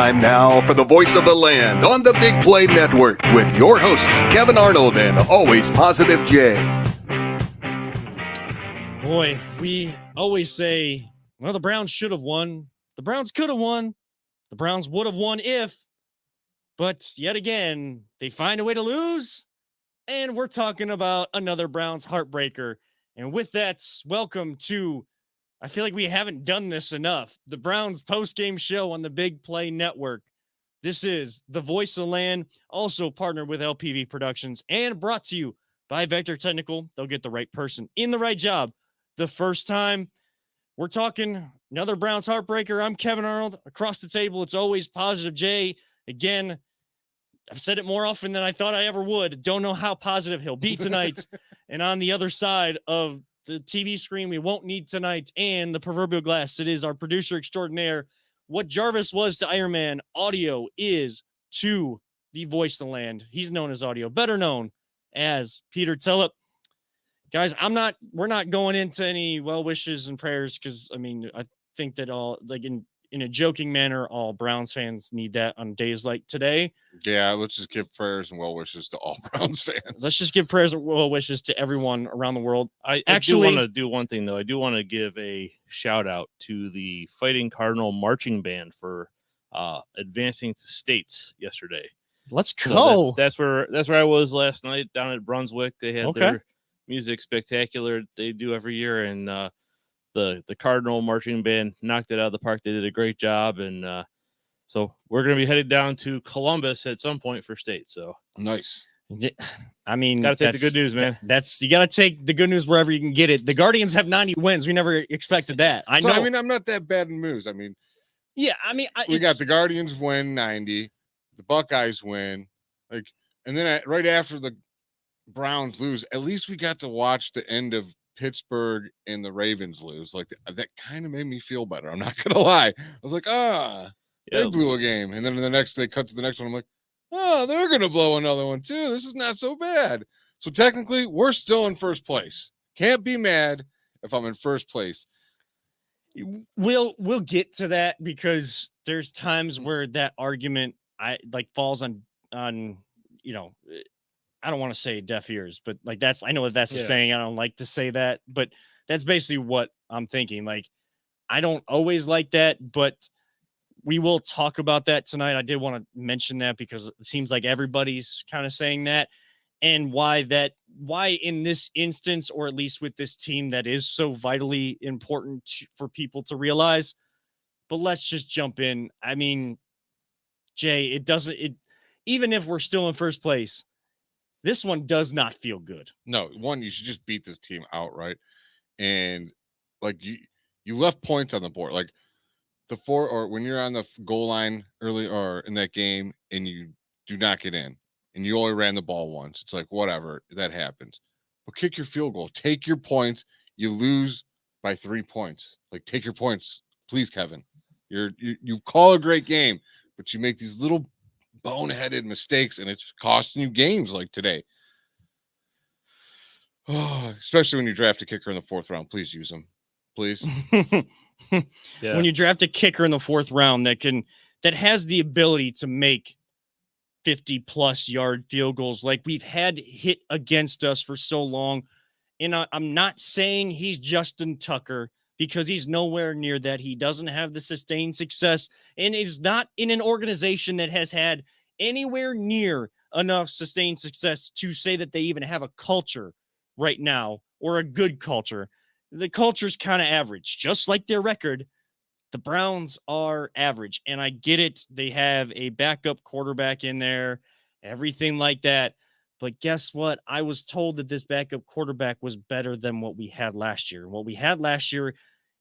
Time now for the voice of the land on the Big Play Network with your hosts, Kevin Arnold and Always Positive Jay. Boy, we always say, well, the Browns should have won. The Browns could have won. The Browns would have won if. But yet again, they find a way to lose. And we're talking about another Browns heartbreaker. And with that, welcome to, I feel like we haven't done this enough, the Browns post-game show on the Big Play Network. This is the voice of the land, also partnered with LPV Productions and brought to you by Vector Technical. They'll get the right person in the right job the first time. We're talking another Browns heartbreaker. I'm Kevin Arnold. Across the table, it's always Positive Jay. Again, I've said it more often than I thought I ever would. Don't know how positive he'll be tonight. And on the other side of the TV screen, we won't need tonight, and the proverbial glass, it is our producer extraordinaire. What Jarvis was to Iron Man, audio is to the voice of the land. He's known as audio, better known as Peter Tillip. Guys, we're not going into any well wishes and prayers because, I mean, I think that all, like in a joking manner, all Browns fans need that on days like today. Yeah, let's just give prayers and well wishes to all Browns fans. Let's just give prayers and well wishes to everyone around the world. I do want to do one thing, though. I do want to give a shout out to the Fighting Cardinal Marching Band for advancing to states yesterday. Let's go. So that's where I was last night down at Brunswick. They had their music spectacular they do every year, and the Cardinal Marching Band knocked it out of the park. They did a great job, and so we're going to be headed down to Columbus at some point for state. So nice. I mean, got to take the good news, man. You got to take the good news wherever you can get it. The Guardians have 90 wins. We never expected that. I know. I mean, I'm not that bad in moves. I mean, yeah. I mean, we got the Guardians win 90, the Buckeyes win, and then right after the Browns lose, at least we got to watch the end of Pittsburgh and the Ravens lose. Like that kind of made me feel better. I'm not gonna lie. I was like, they blew a game, and then they cut to the next one. I'm like, they're gonna blow another one too. This is not so bad. So technically, we're still in first place. Can't be mad if I'm in first place. We'll get to that because there's times where that argument falls on I don't want to say deaf ears, but I know what that's the saying. I don't like to say that, but that's basically what I'm thinking. Like, I don't always like that, but we will talk about that tonight. I did want to mention that because it seems like everybody's kind of saying that, and why in this instance, or at least with this team that is so vitally important for people to realize. But let's just jump in. I mean, Jay, even if we're still in first place, this one does not feel good. No, you should just beat this team outright. And you left points on the board. Like when you're on the goal line early or in that game and you do not get in and you only ran the ball once, it's like, whatever, that happens. But kick your field goal, take your points. You lose by 3 points. Like, take your points, please, Kevin. You call a great game, but you make these little boneheaded mistakes, and it's costing you games like today. Especially when you draft a kicker in the 4th round. Please use them, please. When you draft a kicker in the 4th round that has the ability to make 50+ yard field goals like we've had hit against us for so long. And I'm not saying he's Justin Tucker, because he's nowhere near that. He doesn't have the sustained success and is not in an organization that has had anywhere near enough sustained success to say that they even have a culture right now, or a good culture. The culture's kind of average, just like their record. The Browns are average, and I get it. They have a backup quarterback in there, everything like that. But guess what? I was told that this backup quarterback was better than what we had last year. What we had last year,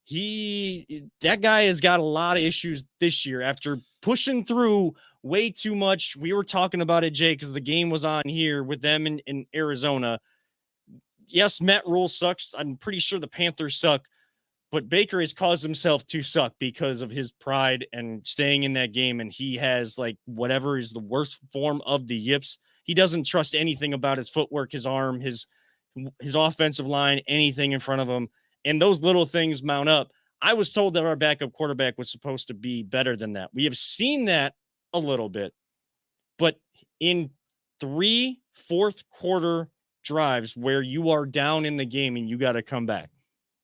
that guy has got a lot of issues this year after pushing through way too much. We were talking about it, Jay, because the game was on here with them in Arizona. Yes, Matt Rule sucks. I'm pretty sure the Panthers suck. But Baker has caused himself to suck because of his pride and staying in that game. And he has whatever is the worst form of the yips. He doesn't trust anything about his footwork, his arm, his offensive line, anything in front of him. And those little things mount up. I was told that our backup quarterback was supposed to be better than that. We have seen that a little bit, but in 3 fourth quarter drives where you are down in the game and you got to come back.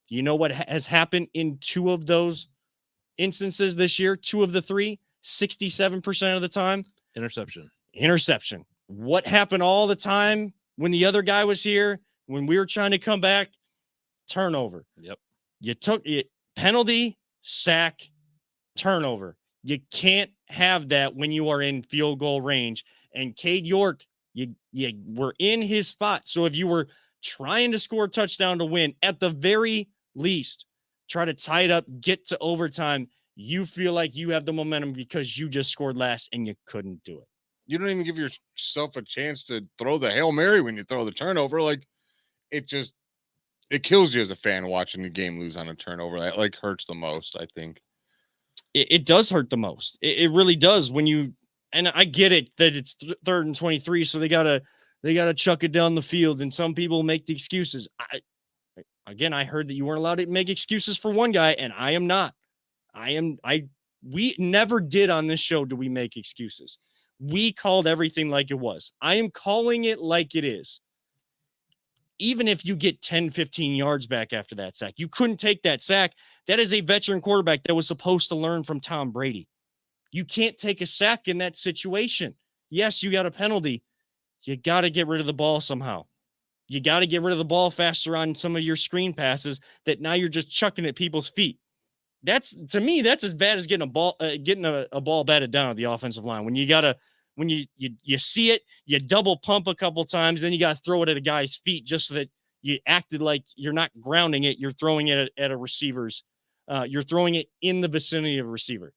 You know what has happened in 2 of those instances this year? 2 of the 3, 67% of the time. Interception. What happened all the time when the other guy was here, when we were trying to come back? Turnover. Yep. You took it, penalty, sack, turnover. You can't have that when you are in field goal range. And Cade York, you were in his spot. So if you were trying to score a touchdown to win, at the very least, try to tie it up, get to overtime. You feel like you have the momentum because you just scored last and you couldn't do it. You don't even give yourself a chance to throw the Hail Mary when you throw the turnover. Like, it kills you as a fan watching the game lose on a turnover. That like hurts the most, I think. It does hurt the most. It really does when you, and I get it that it's 3rd and 23, so they gotta chuck it down the field, and some people make the excuses. I heard that you weren't allowed to make excuses for one guy, and I am not. We never did on this show. Do we make excuses? We called everything like it was. I am calling it like it is. Even if you get 10, 15 yards back after that sack, you couldn't take that sack. That is a veteran quarterback that was supposed to learn from Tom Brady. You can't take a sack in that situation. Yes, you got a penalty. You got to get rid of the ball somehow. You got to get rid of the ball faster on some of your screen passes that now you're just chucking at people's feet. To me, that's as bad as getting a ball batted down at the offensive line. When you see it, you double pump a couple times, then you got to throw it at a guy's feet just so that you acted like you're not grounding it. You're throwing it at a receiver's. You're throwing it in the vicinity of a receiver.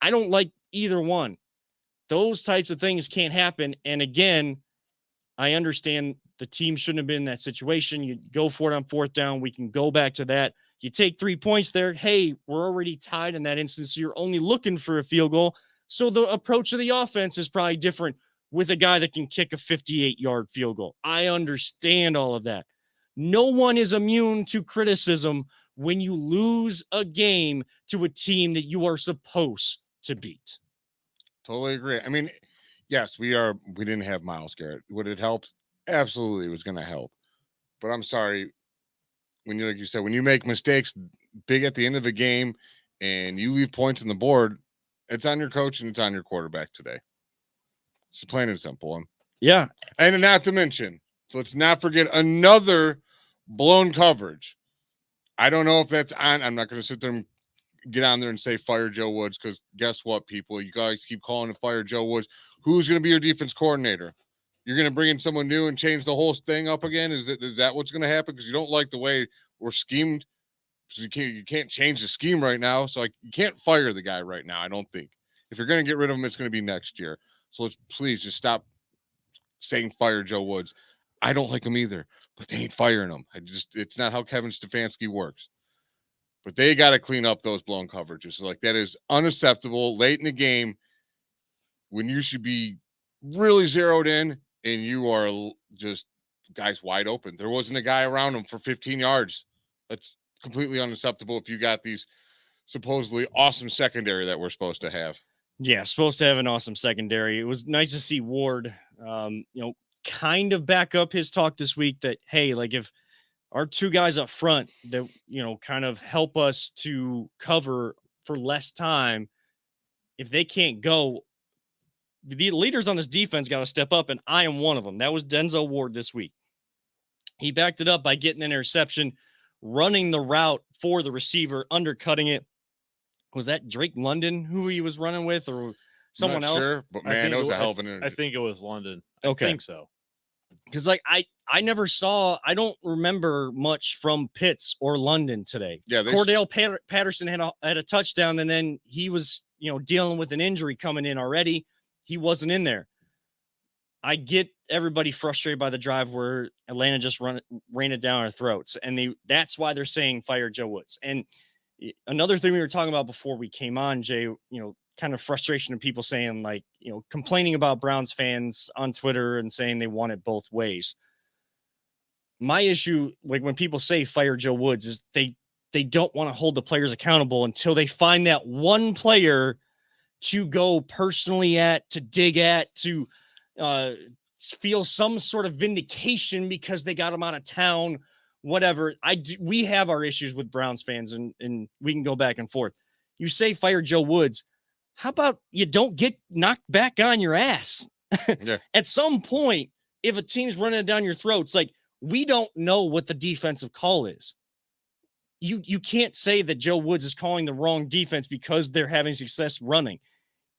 I don't like either one. Those types of things can't happen. And again, I understand the team shouldn't have been in that situation. You go for it on 4th down. We can go back to that. You take 3 points there. Hey, we're already tied in that instance. So you're only looking for a field goal. So the approach of the offense is probably different with a guy that can kick a 58-yard field goal. I understand all of that. No one is immune to criticism when you lose a game to a team that you are supposed to beat. Totally agree. I mean, yes, we didn't have Myles Garrett. Would it help? Absolutely, it was going to help. But I'm sorry, when you, like you said, when you make mistakes big at the end of the game and you leave points on the board, it's on your coach and it's on your quarterback today. It's plain and simple. Yeah. And not to mention, so let's not forget another blown coverage. I don't know if that's on. I'm not going to sit there and get on there and say fire Joe Woods, because guess what, people? You guys keep calling to fire Joe Woods. Who's going to be your defense coordinator? You're going to bring in someone new and change the whole thing up again? Is that what's going to happen? Because you don't like the way we're schemed. So you can't change the scheme right now. So you can't fire the guy right now, I don't think. If you're going to get rid of him, it's going to be next year. So let's please just stop saying fire Joe Woods. I don't like him either, but they ain't firing him. It's not how Kevin Stefanski works. But they got to clean up those blown coverages. So that is unacceptable late in the game when you should be really zeroed in and you are just guys wide open. There wasn't a guy around him for 15 yards. That's completely unacceptable if you got these supposedly awesome secondary that we're supposed to have. Yeah, supposed to have an awesome secondary. It was nice to see Ward, kind of back up his talk this week that, hey, if our 2 guys up front that, kind of help us to cover for less time, if they can't go, the leaders on this defense got to step up, and I am one of them. That was Denzel Ward this week. He backed it up by getting an interception, running the route for the receiver, undercutting it. Was that Drake London who he was running with, or someone else? Sure, but man, it was a hell of an. I think it was London. Okay. I think so. Because I never saw. I don't remember much from Pitts or London today. Yeah, Cordell Patterson had a touchdown, and then he was dealing with an injury coming in already. He wasn't in there. I get everybody frustrated by the drive where Atlanta just ran it down our throats, and that's why they're saying fire Joe Woods. And another thing we were talking about before we came on, Jay, kind of frustration of people saying complaining about Browns fans on Twitter and saying they want it both ways. My issue, when people say fire Joe Woods, is they they don't want to hold the players accountable until they find that one player to go personally at, to dig at, to feel some sort of vindication because they got them out of town, whatever. We have our issues with Browns fans, and we can go back and forth. You say fire Joe Woods. How about you don't get knocked back on your ass? Yeah. At some point, if a team's running it down your throats, like, we don't know what the defensive call is. You can't say that Joe Woods is calling the wrong defense because they're having success running.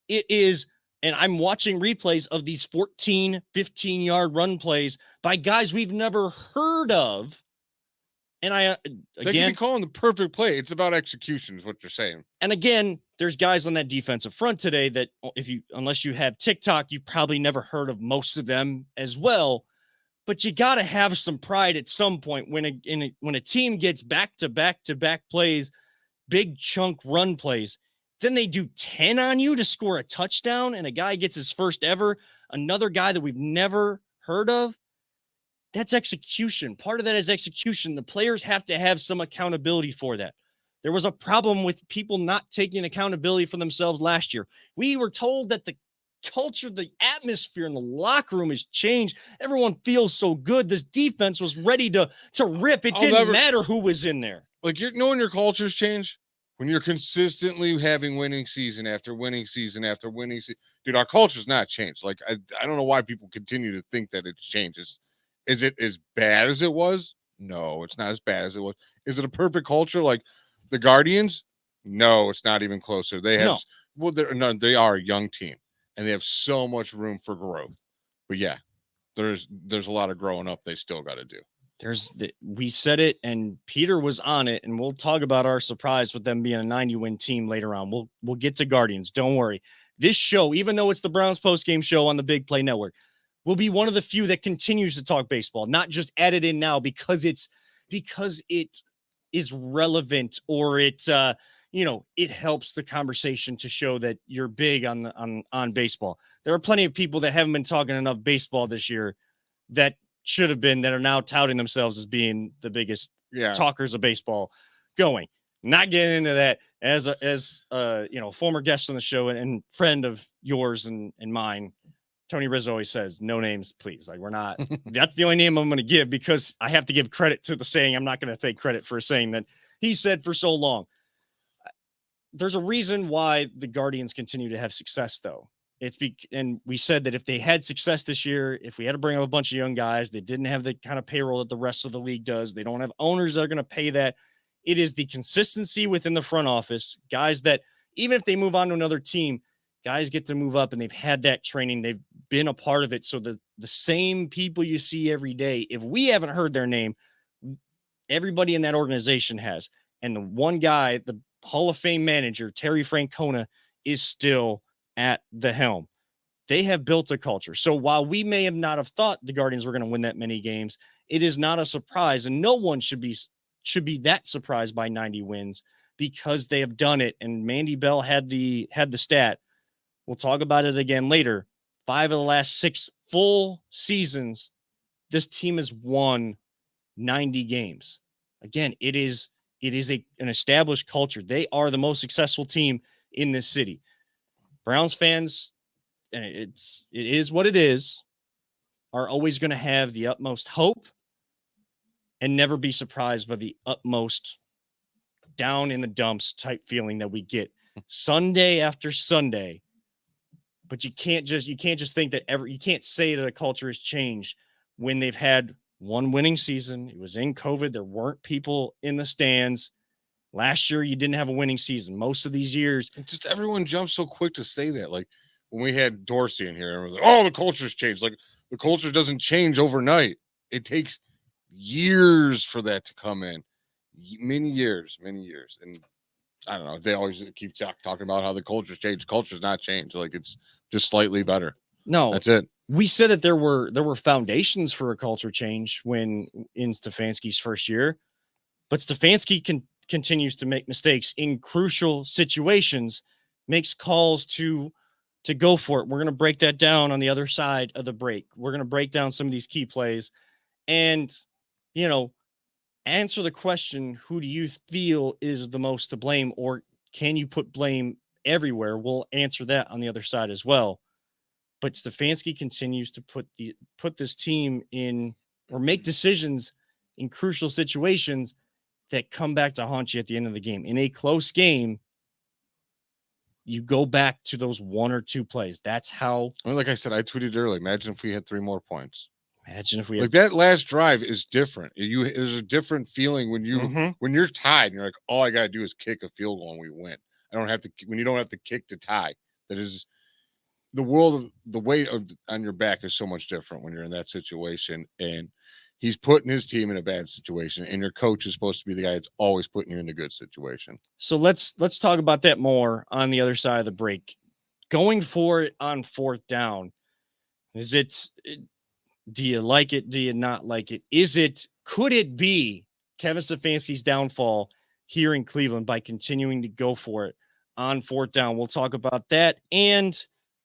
It is, and I'm watching replays of these 14, 15-yard run plays by guys we've never heard of. And they can be calling the perfect play. It's about execution is what you're saying. And again, there's guys on that defensive front today that unless you have TikTok, you've probably never heard of most of them as well. But you got to have some pride at some point when a team gets back-to-back plays, big chunk run plays, then they do 10 on you to score a touchdown, and a guy gets his first ever, another guy that we've never heard of. That's execution. Part of that is execution. The players have to have some accountability for that. There was a problem with people not taking accountability for themselves last year. We were told that the culture, the atmosphere in the locker room has changed. Everyone feels so good. This defense was ready to rip. It didn't matter who was in there. Like, you're knowing your cultures change when you're consistently having winning season after winning season after winning season. Dude, our culture's not changed. Like, I don't know why people continue to think that it's changed. Is it as bad as it was? No, it's not as bad as it was. Is it a perfect culture like the Guardians? No, it's not even closer. They have they are a young team and they have so much room for growth. But yeah, there's a lot of growing up they still got to do. We said it, and Peter was on it, and we'll talk about our surprise with them being a 90-win team later on. We'll get to Guardians. Don't worry. This show, even though it's the Browns post-game show on the Big Play Network, will be one of the few that continues to talk baseball, not just added in now because it is relevant, or it helps the conversation to show that you're big on baseball. There are plenty of people that haven't been talking enough baseball this year that should have been, that are now touting themselves as being the biggest talkers of baseball going. Not getting into that as former guest on the show and friend of yours and mine. Tony Rizzo always says, no names, please. Like, we're not, that's the only name I'm going to give because I have to give credit to the saying. I'm not going to take credit for a saying that he said for so long. There's a reason why the Guardians continue to have success, though. And we said that if they had success this year, if we had to bring up a bunch of young guys, they didn't have the kind of payroll that the rest of the league does. They don't have owners that are going to pay that. It is the consistency within the front office, guys that even if they move on to another team, guys get to move up and they've had that training. They've been a part of it. So the same people you see every day, if we haven't heard their name, everybody in that organization has. And the one guy, the Hall of Fame manager, Terry Francona, is still at the helm. They have built a culture. So while we may have not have thought the Guardians were going to win that many games, it is not a surprise. And no one should be that surprised by 90 wins because they have done it. And Mandy Bell had the stat. We'll talk about it again later. 5 of the last 6 full seasons, this team has won 90 games. Again, it is an established culture. They are the most successful team in this city. Browns fans, and it is what it is, are always going to have the utmost hope and never be surprised by the utmost down in the dumps type feeling that we get Sunday after Sunday. But you can't just think that you can't say that a culture has changed when they've had one winning season. It was in COVID. There weren't people in the stands. Last year, you didn't have a winning season. Most of these years, just everyone jumps so quick to say that. Like when we had Dorsey in here, and was like, "Oh, the culture's changed." Like the culture doesn't change overnight. It takes years for that to come in. Many years. And I don't know. They always keep talking about how the culture's changed. Culture's not changed. Like it's just slightly better. No, that's it. We said that there were foundations for a culture change when in Stefanski's first year, but Stefanski continues to make mistakes in crucial situations, makes calls to go for it. We're going to break that down on the other side of the break. We're going to break down some of these key plays. And, answer the question, who do you feel is the most to blame, or can you put blame everywhere? We'll answer that on the other side as well. But Stefanski continues to put this team in, or make decisions in crucial situations that come back to haunt you at the end of the game. In a close game, you go back to those 1 or 2 plays. That's how. I mean, like I said, I tweeted earlier. Imagine if we had 3 more points. Imagine if we like that last drive is different. There's a different feeling when you're tied and you're like, all I gotta do is kick a field goal and we win. I don't have to, when you don't have to kick to tie. That is the weight on your back is so much different when you're in that situation. And he's putting his team in a bad situation, and your coach is supposed to be the guy that's always putting you in a good situation. So let's talk about that more on the other side of the break. Going for it on 4th down, do you like it? Do you not like it? Could it be Kevin Stefanski's downfall here in Cleveland by continuing to go for it on 4th down? We'll talk about that and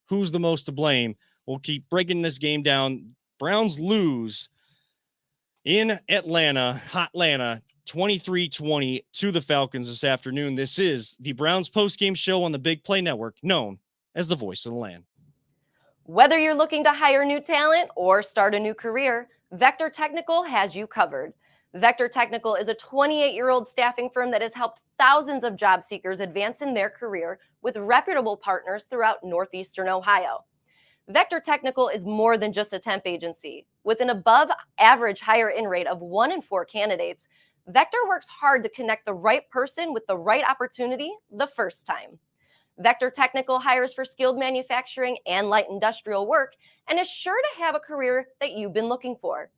who's the most to blame. We'll keep breaking this game down. Browns lose in Hotlanta, 23-20 to the Falcons this afternoon. This is the Browns postgame show on the Big Play Network, known as the Voice of the Land. Whether you're looking to hire new talent or start a new career, Vector Technical has you covered. Vector Technical is a 28-year-old staffing firm that has helped thousands of job seekers advance in their career with reputable partners throughout Northeastern Ohio. Vector Technical is more than just a temp agency. With an above-average hire-in rate of 1 in 4 candidates, Vector works hard to connect the right person with the right opportunity the first time. Vector Technical hires for skilled manufacturing and light industrial work and is sure to have a career that you've been looking for.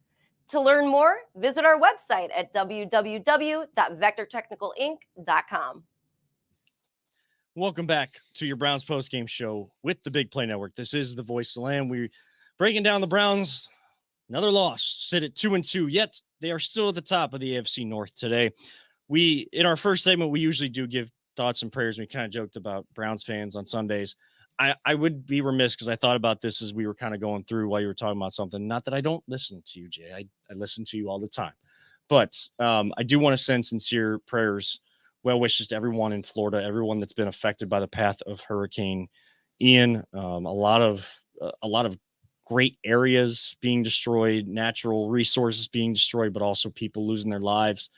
To learn more, visit our website at www.vectortechnicalinc.com. Welcome back to your Browns postgame show with the Big Play Network. This is the Voice of the Land. We're breaking down the Browns. Another loss, sit at 2-2, yet they are still at the top of the AFC North today. In our first segment, we usually do give thoughts and prayers. We kind of joked about Browns fans on Sundays. I would be remiss because I thought about this as we were kind of going through while you were talking about something. Not that I don't listen to you, Jay. I listen to you all the time. But I do want to send sincere prayers, well wishes to everyone in Florida, everyone that's been affected by the path of Hurricane Ian. A lot of great areas being destroyed, natural resources being destroyed, but also people losing their lives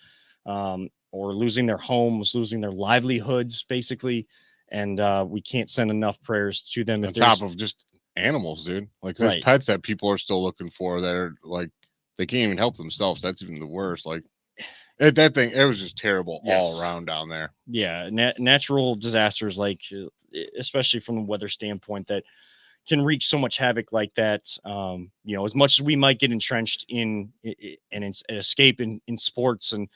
or losing their homes, losing their livelihoods, basically. And we can't send enough prayers to them. On top of just animals, dude. Like there's pets that people are still looking for that are like, they can't even help themselves. That's even the worst. Like that thing, it was just terrible all around down there. Yeah. Natural disasters, like especially from the weather standpoint, that can wreak so much havoc like that. As much as we might get entrenched in an escape in sports, and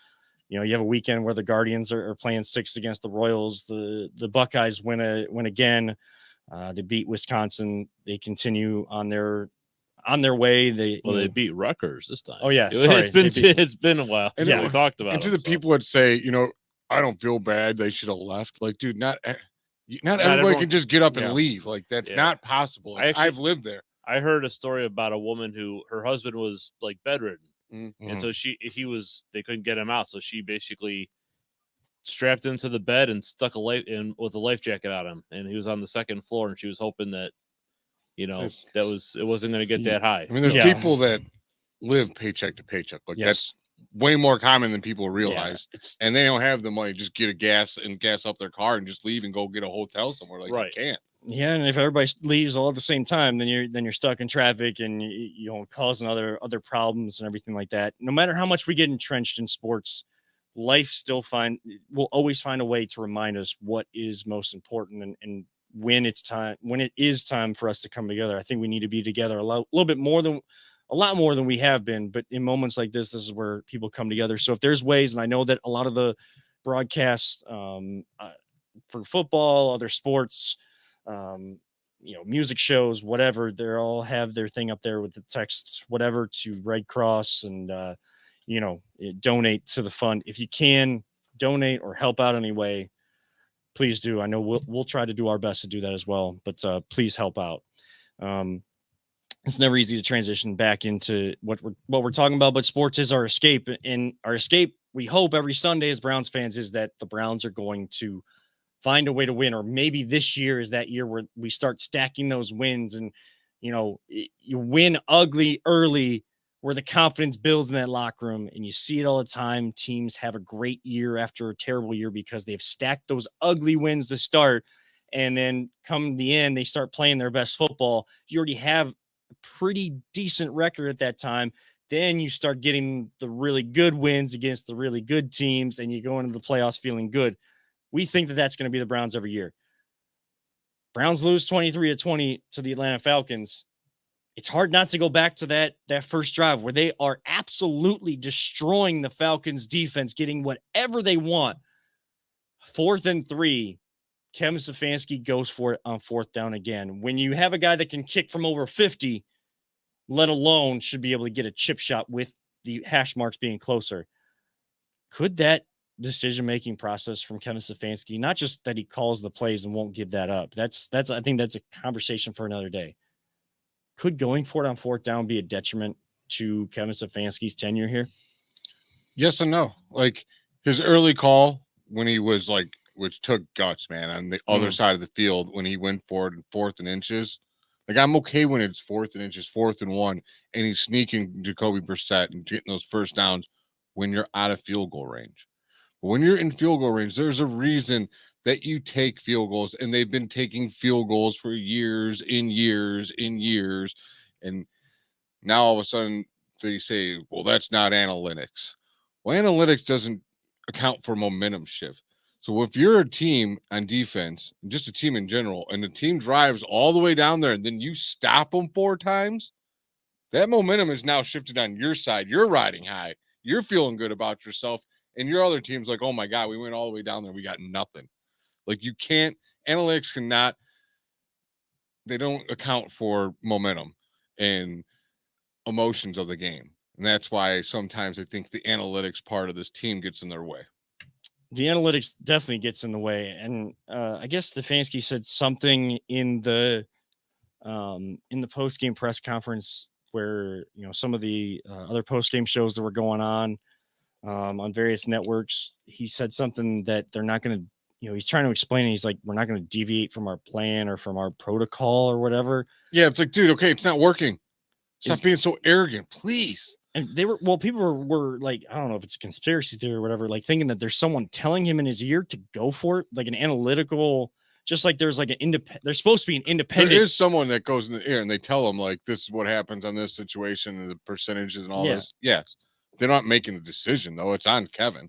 you have a weekend where the Guardians are playing 6 against the Royals. The Buckeyes win again. They beat Wisconsin. They continue on their way. They beat Rutgers this time. Oh yeah, it's been a while. And we talked about. And to the people that say, I don't feel bad, they should have left. Like, dude, not everybody can just get up and leave. Like that's not possible. Like, I've lived there. I heard a story about a woman who her husband was like bedridden. Mm-hmm. And so they couldn't get him out. So she basically strapped him to the bed and stuck with a life jacket on him. And he was on the 2nd floor, and she was hoping that, it wasn't going to get that high. I mean, there's people that live paycheck to paycheck. Like that's way more common than people realize. And they don't have the money. Just get gas up their car and just leave and go get a hotel somewhere. Like you can't. Yeah, and if everybody leaves all at the same time, then you're stuck in traffic and causing other problems and everything like that. No matter how much we get entrenched in sports, life will always find a way to remind us what is most important and when it is time for us to come together. I think we need to be together a lot more than we have been. But in moments like this is where people come together. So if there's ways, and I know that a lot of the broadcasts for football, other sports, music shows, whatever, they all have their thing up there with the texts, whatever, to Red Cross and, donate to the fund. If you can donate or help out anyway, please do. I know we'll try to do our best to do that as well, but please help out. it's never easy to transition back into what we're talking about, but sports is our escape. And our escape, we hope every Sunday as Browns fans, is that the Browns are going to find a way to win, or maybe this year is that year where we start stacking those wins and, you win ugly early where the confidence builds in that locker room, and you see it all the time. Teams have a great year after a terrible year because they've stacked those ugly wins to start. And then come the end, they start playing their best football. You already have a pretty decent record at that time. Then you start getting the really good wins against the really good teams, and you go into the playoffs feeling good. We think that that's going to be the Browns every year. Browns lose 23-20 to the Atlanta Falcons. It's hard not to go back to that first drive where they are absolutely destroying the Falcons defense, getting whatever they want. 4th and 3, Kevin Stefanski goes for it on 4th down again. When you have a guy that can kick from over 50, let alone should be able to get a chip shot with the hash marks being closer. Could that decision-making process from Kevin Stefanski, not just that he calls the plays and won't give that up. That's I think that's a conversation for another day. Could going for it on 4th down be a detriment to Kevin Stefanski's tenure here? Yes and no. Like his early call when he was which took guts, man, on the other side of the field when he went for it in 4th and inches. Like I'm okay when it's 4th and inches, 4th and 1, and he's sneaking Jacoby Brissett and getting those first downs when you're out of field goal range. When you're in field goal range, there's a reason that you take field goals, and they've been taking field goals for years and years and years. And now all of a sudden they say, well, that's not analytics. Well, analytics doesn't account for momentum shift. So if you're a team on defense, just a team in general, and the team drives all the way down there and then you stop them 4 times, that momentum is now shifted on your side. You're riding high. You're feeling good about yourself. And your other team's like, oh my God, we went all the way down there. We got nothing. Like you can't, analytics cannot, they don't account for momentum and emotions of the game. And that's why sometimes I think the analytics part of this team gets in their way. The analytics definitely gets in the way. And I guess Stefanski said something in the post-game press conference where, some of the other post-game shows that were going on various networks, he said something that they're not going to, he's trying to explain it. He's like, we're not going to deviate from our plan or from our protocol or whatever. Yeah. It's like, dude, okay, it's not working. Stop being so arrogant, please. And people were like, I don't know if it's a conspiracy theory or whatever, like thinking that there's someone telling him in his ear to go for it, like an analytical, just like there's like an independent, there's supposed to be an independent. There is someone that goes in the ear and they tell them like, this is what happens on this situation and the percentages and all this. Yes. They're not making the decision though. It's on Kevin.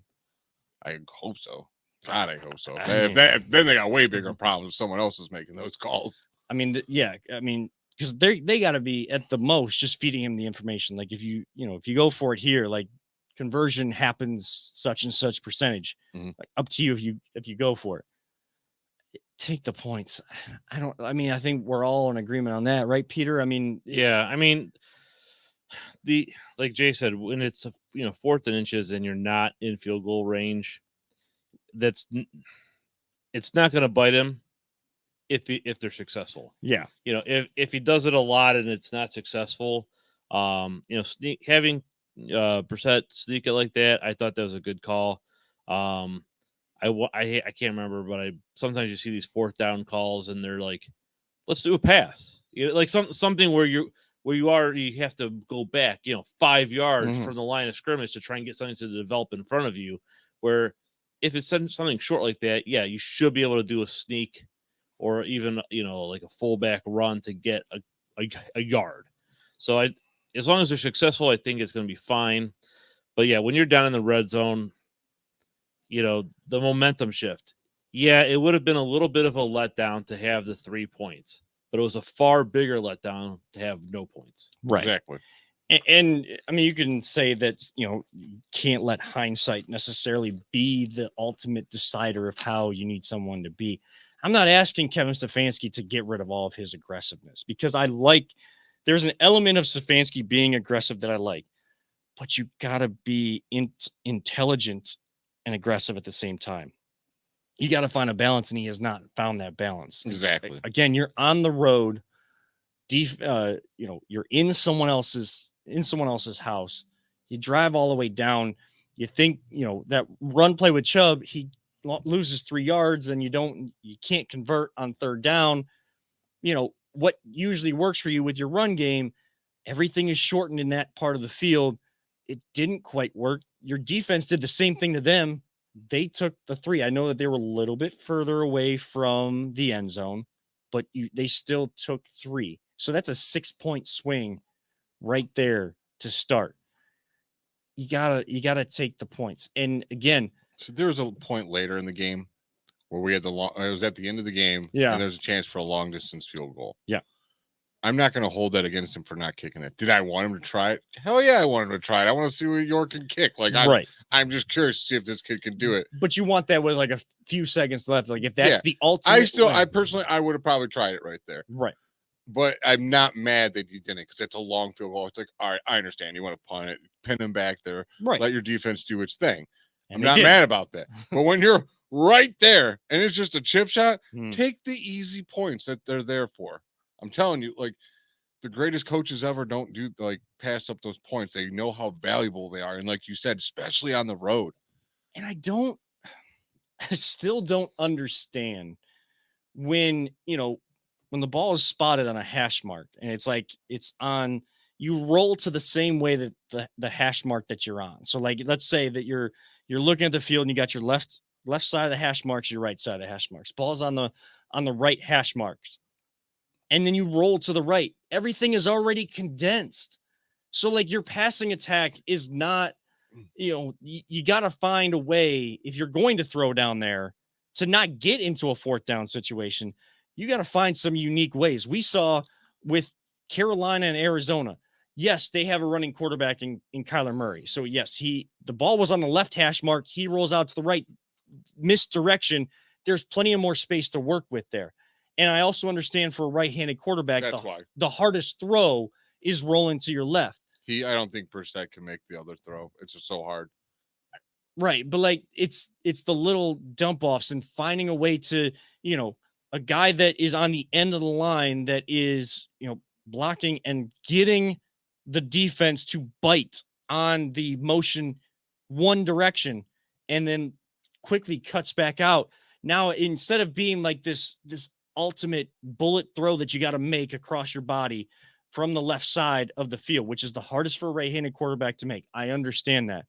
I hope so. God, I hope so. Then they got way bigger problems if someone else is making those calls. I mean, because they got to be at the most just feeding him the information. Like if you go for it here, like conversion happens such and such percentage. Like up to you if you go for it. Take the points. I think we're all in agreement on that, right, Peter? Yeah. Like Jay said, when it's 4th and inches and you're not in field goal range, it's not going to bite him if they're successful. Yeah. If he does it a lot and it's not successful, having Brissett sneak it like that, I thought that was a good call. I can't remember, but sometimes you see these 4th down calls and they're like, let's do a pass. Like something where you have to go back, 5 yards from the line of scrimmage to try and get something to develop in front of you. Where if it's something short like that, yeah, you should be able to do a sneak or even, like a fullback run to get a yard. So as long as they're successful, I think it's going to be fine. But yeah, when you're down in the red zone, the momentum shift. Yeah, it would have been a little bit of a letdown to have the 3 points. But it was a far bigger letdown to have no points. Right. Exactly. And you can say that, you can't let hindsight necessarily be the ultimate decider of how you need someone to be. I'm not asking Kevin Stefanski to get rid of all of his aggressiveness because there's an element of Stefanski being aggressive that I like, but you gotta be intelligent and aggressive at the same time. You got to find a balance, and he has not found that balance. Exactly. Again, you're on the road. you're in someone else's house. You drive all the way down. You think, that run play with Chubb, he loses 3 yards and you can't convert on third down. What usually works for you with your run game, everything is shortened in that part of the field. It didn't quite work. Your defense did the same thing to them. They took the 3. I know that they were a little bit further away from the end zone, but they still took 3. So that's a 6-point swing right there to start. You gotta take the points. And again, so there was a point later in the game where we had it was at the end of the game. Yeah. And there was a chance for a long distance field goal. Yeah. I'm not going to hold that against him for not kicking it. Did I want him to try it? Hell yeah, I want him to try it. I want to see what York can kick. Like, I'm just curious to see if this kid can do it. But you want that with like a few seconds left. Like if that's the ultimate. I would have probably tried it right there. Right. But I'm not mad that he didn't because it's a long field goal. It's like, all right, I understand. You want to punt it, pin him back there, right? Let your defense do its thing. I'm not mad about that. But when you're right there and it's just a chip shot, take the easy points that they're there for. I'm telling you, like, the greatest coaches ever don't pass up those points. They know how valuable they are. And like you said, especially on the road. And I still don't understand when the ball is spotted on a hash mark and it's like, you roll to the same way that the hash mark that you're on. So like, let's say that you're looking at the field and you got your left side of the hash marks, your right side of the hash marks. Ball's on the right hash marks. And then you roll to the right. Everything is already condensed. So like your passing attack is not, you got to find a way if you're going to throw down there to not get into a 4th down situation. You got to find some unique ways. We saw with Carolina and Arizona. Yes, they have a running quarterback in Kyler Murray. So yes, the ball was on the left hash mark. He rolls out to the right, misdirection. There's plenty of more space to work with there. And I also understand for a right-handed quarterback, the hardest throw is rolling to your left. I don't think Brissett can make the other throw. It's just so hard. Right. But like it's the little dump offs and finding a way to, a guy that is on the end of the line that is, blocking and getting the defense to bite on the motion one direction and then quickly cuts back out. Now, instead of being like this ultimate bullet throw that you got to make across your body from the left side of the field, which is the hardest for a right-handed quarterback to make. I understand that.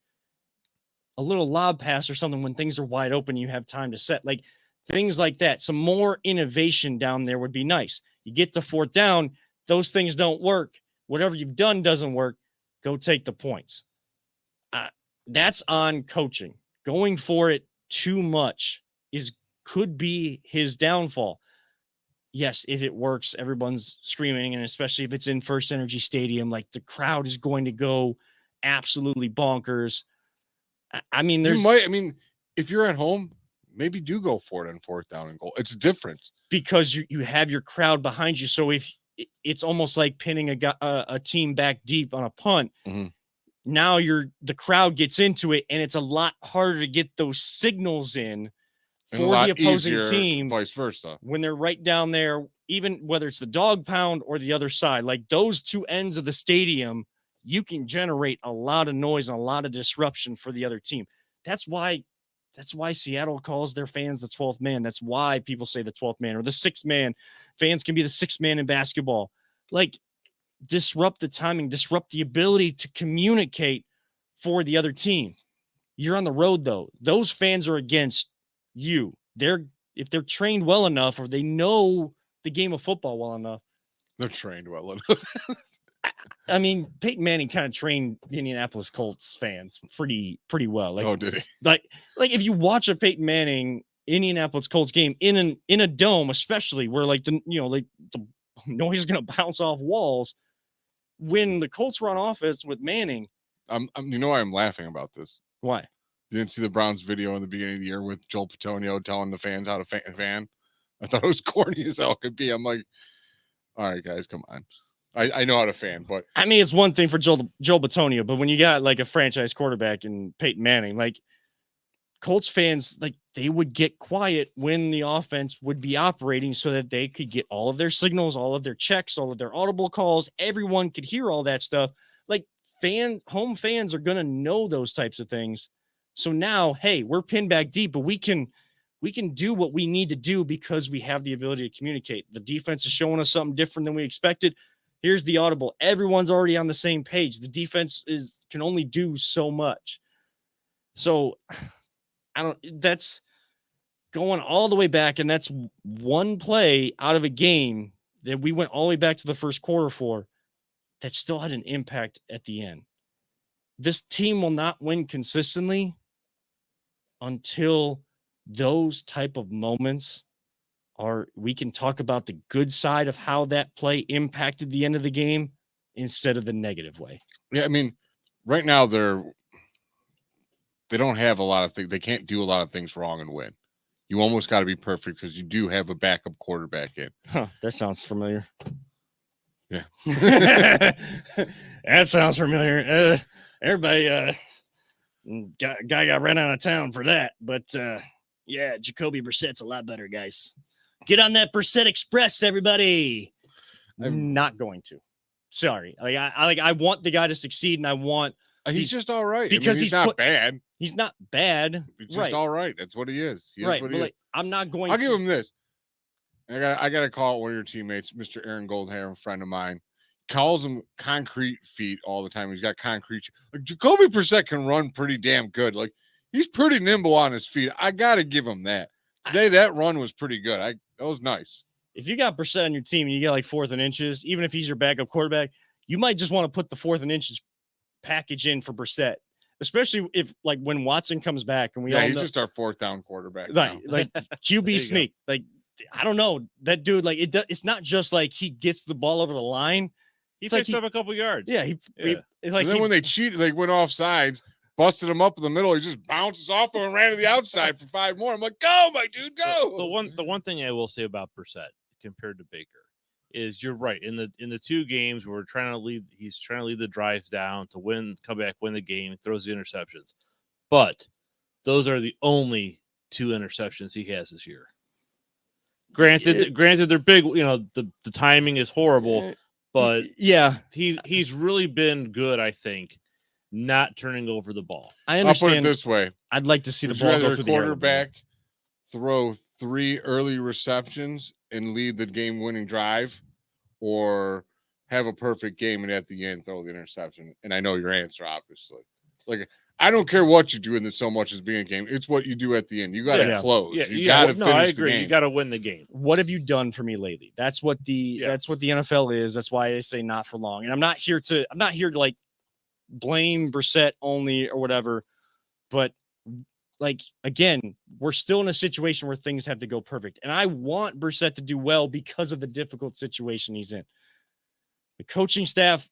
A little lob pass or something when things are wide open, you have time to set, like things like that. Some more innovation down there would be nice. You get to 4th down, those things don't work. Whatever you've done doesn't work. Go take the points. That's on coaching. Going for it too much could be his downfall. Yes, if it works, everyone's screaming, and especially if it's in First Energy Stadium, like the crowd is going to go absolutely bonkers. I mean, if you're at home, maybe do go for it on 4th down and goal. It's different because you have your crowd behind you. So if it's almost like pinning a team back deep on a punt, now the crowd gets into it, and it's a lot harder to get those signals in for the opposing team, vice versa, when they're right down there, even whether it's the dog pound or the other side, like those two ends of the stadium, you can generate a lot of noise and a lot of disruption for the other team. That's why Seattle calls their fans the 12th man. That's why people say the 12th man or the 6th man. Fans can be the 6th man in basketball. Like, disrupt the timing, disrupt the ability to communicate for the other team. You're on the road, though. Those fans are against you. If they're trained well enough, or they know the game of football well enough. They're trained well enough. I mean, Peyton Manning kind of trained the Indianapolis Colts fans pretty well. Like, oh, did he? Like if you watch a Peyton Manning Indianapolis Colts game in a dome, especially where the noise is going to bounce off walls. When the Colts were on offense with Manning, I'm laughing about this. Why? You didn't see the Browns video in the beginning of the year with Joel Petonio telling the fans how to fan? I thought it was corny as hell could be. I'm like, all right, guys, come on. I know how to fan, but I mean, it's one thing for Joel Petonio, but when you got like a franchise quarterback in Peyton Manning, like Colts fans, like, they would get quiet when the offense would be operating so that they could get all of their signals, all of their checks, all of their audible calls. Everyone could hear all that stuff. Like, home fans are going to know those types of things. So now, hey, we're pinned back deep, but we can do what we need to do because we have the ability to communicate. The defense is showing us something different than we expected. Here's the audible. Everyone's already on the same page. The defense can only do so much. So that's going all the way back. And that's one play out of a game that we went all the way back to the first quarter for that still had an impact at the end. This team will not win consistently until those type of moments we can talk about the good side of how that play impacted the end of the game instead of the negative way. Yeah, I mean, right now they don't have a lot of things. They can't do a lot of things wrong and win. You almost got to be perfect because you do have a backup quarterback in. Huh, that sounds familiar. Yeah. That sounds familiar. Everybody guy got ran out of town for that. But yeah, Jacoby Brissett's a lot better, guys. Get on that Brissett Express, everybody. I'm not going to. Sorry. I want the guy to succeed, and I want he's just all right. Because he's not bad. He's not bad. He's just all right. That's what he is. He right. Is what But he is. I'm not going I'll to give him this. I got to call one of your teammates, Mr. Aaron Goldhair, a friend of mine. Calls him concrete feet all the time. He's got concrete. Like Jacoby Brissett can run pretty damn good. Like he's pretty nimble on his feet. I got to give him that. Today, that run was pretty good. That was nice. If you got Brissett on your team and you get like 4th and inches, even if he's your backup quarterback, you might just want to put the 4th and inches package in for Brissett, especially if like when Watson comes back and he's just our 4th down quarterback. Right. Like QB sneak. Go. Like, I don't know that dude. Like it's not just like he gets the ball over the line. He picks up a couple yards. Yeah. And then when they cheated, they went off sides, busted him up in the middle. He just bounces off him and ran to the outside for 5 more. I'm like, go, my dude, go. The one thing I will say about Brissett compared to Baker is you're right. In the 2 games where he's trying to lead the drives down to come back, win the game, throws the interceptions. But those are the only 2 interceptions he has this year. Granted, they're big. You know, the timing is horrible, but yeah, he's really been good. I think not turning over the ball. I understand. I'll put it this way: I'd like to see the ball go through the quarterback throw 3 early receptions and lead the game-winning drive, or have a perfect game and at the end throw the interception. And I know your answer, obviously. Like, I don't care what you do in this so much as being a game. It's what you do at the end. You got to close. You got to finish I agree. The game. You got to win the game. What have you done for me lately? That's what the NFL is. That's why I say not for long. And I'm not here to like blame Brissett only or whatever. But like, again, we're still in a situation where things have to go perfect. And I want Brissett to do well because of the difficult situation he's in. The coaching staff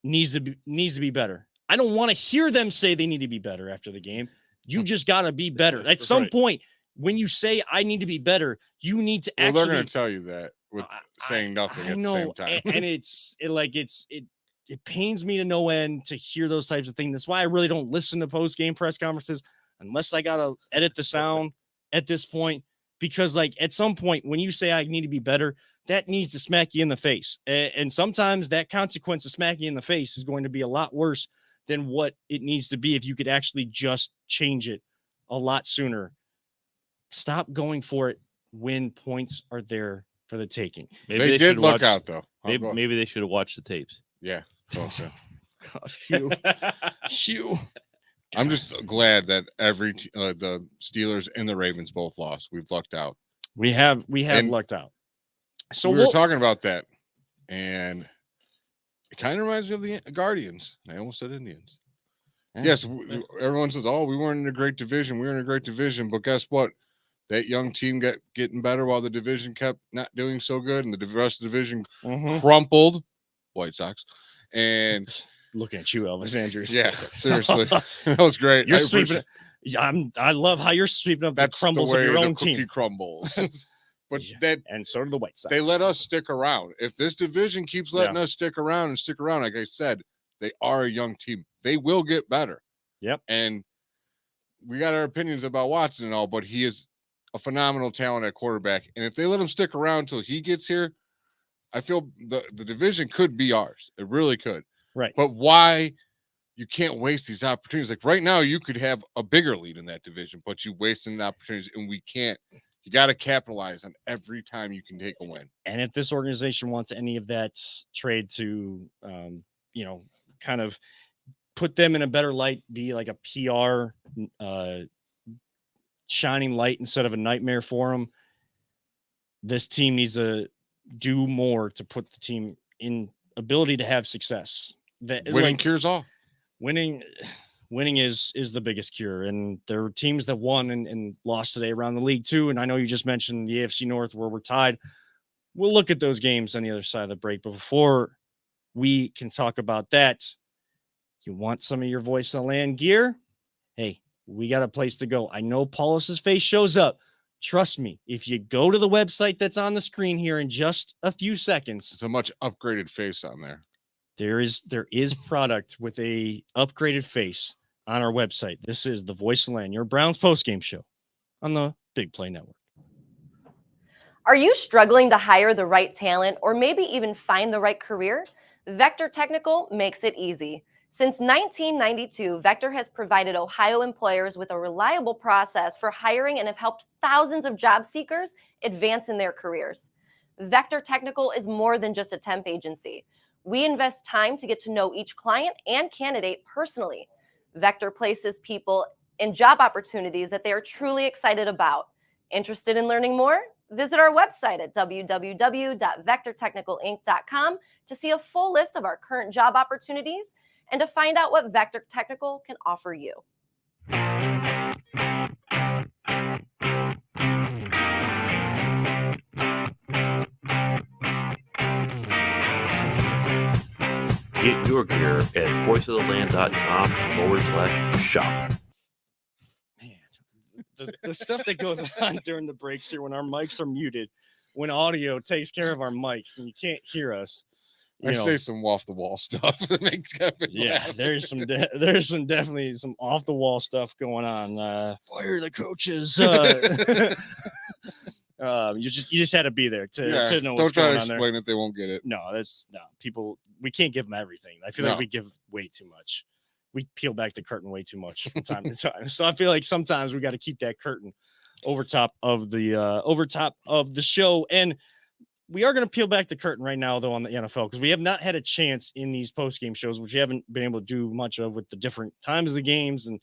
needs to be better. I don't want to hear them say they need to be better after the game. You just got to be better. At some point, when you say I need to be better, you need to actually. Well, they're going to tell you that with saying nothing at the same time. And it pains me to no end to hear those types of things. That's why I really don't listen to post-game press conferences unless I got to edit the sound at this point. Because like at some point when you say I need to be better, that needs to smack you in the face. And sometimes that consequence of smacking you in the face is going to be a lot worse than what it needs to be if you could actually just change it a lot sooner. Stop going for it when points are there for the taking. Maybe they did look out, though. Maybe they should have watched the tapes. Yeah. Okay. Hugh. I'm just glad that the Steelers and the Ravens both lost. We've lucked out. We have lucked out. So we were talking about that, and it kind of reminds me of the Guardians. I almost said Indians. Yes, everyone says, "Oh, we weren't in a great division. We were in a great division." But guess what? That young team getting better while the division kept not doing so good, and the rest of the division crumpled. White Sox, and looking at you, Elvis Andrews. Yeah, seriously, that was great. You're sweeping. I love how you're sweeping up the crumbles of your own team. Crumbles. But and so do the White Sox. They let us stick around. If this division keeps letting us stick around, like I said, they are a young team. They will get better. Yep. And we got our opinions about Watson and all, but he is a phenomenal talent at quarterback. And if they let him stick around until he gets here, I feel the division could be ours. It really could. Right. But why you can't waste these opportunities? Like right now, you could have a bigger lead in that division, but you wasting the opportunities, and we can't. You got to capitalize on every time you can take a win. And if this organization wants any of that trade to, kind of put them in a better light, be like a PR shining light instead of a nightmare for them, this team needs to do more to put the team in ability to have success. That Winning cures all. Winning is the biggest cure. And there are teams that won and lost today around the league too. And I know you just mentioned the AFC North where we're tied. We'll look at those games on the other side of the break. But before we can talk about that, you want some of your Voice of the Land gear? Hey, we got a place to go. I know Paulus's face shows up. Trust me, if you go to the website that's on the screen here in just a few seconds, it's a much upgraded face on there. There is product with a upgraded face on our website. This is the Voice of the Land, your Browns postgame show on the Big Play Network. Are you struggling to hire the right talent or maybe even find the right career? Vector Technical makes it easy. Since 1992, Vector has provided Ohio employers with a reliable process for hiring and have helped thousands of job seekers advance in their careers. Vector Technical is more than just a temp agency. We invest time to get to know each client and candidate personally. Vector places people in job opportunities that they are truly excited about. Interested in learning more? Visit our website at www.vectortechnicalinc.com to see a full list of our current job opportunities and to find out what Vector Technical can offer you. Get your gear at voiceoftheland.com/shop. Man, the stuff that goes on during the breaks here when our mics are muted, when audio takes care of our mics and you can't hear us. I say some off the wall stuff that makes Kevin laugh. There's definitely some off the wall stuff going on. Fire the coaches. You just had to be there to know what's going on there. Don't try to explain it; they won't get it. No, people. We can't give them everything. I feel like we give way too much. We peel back the curtain way too much from time to time. So I feel like sometimes we got to keep that curtain over top of the show. And we are going to peel back the curtain right now, though, on the NFL, because we have not had a chance in these post-game shows, which we haven't been able to do much of with the different times of the games and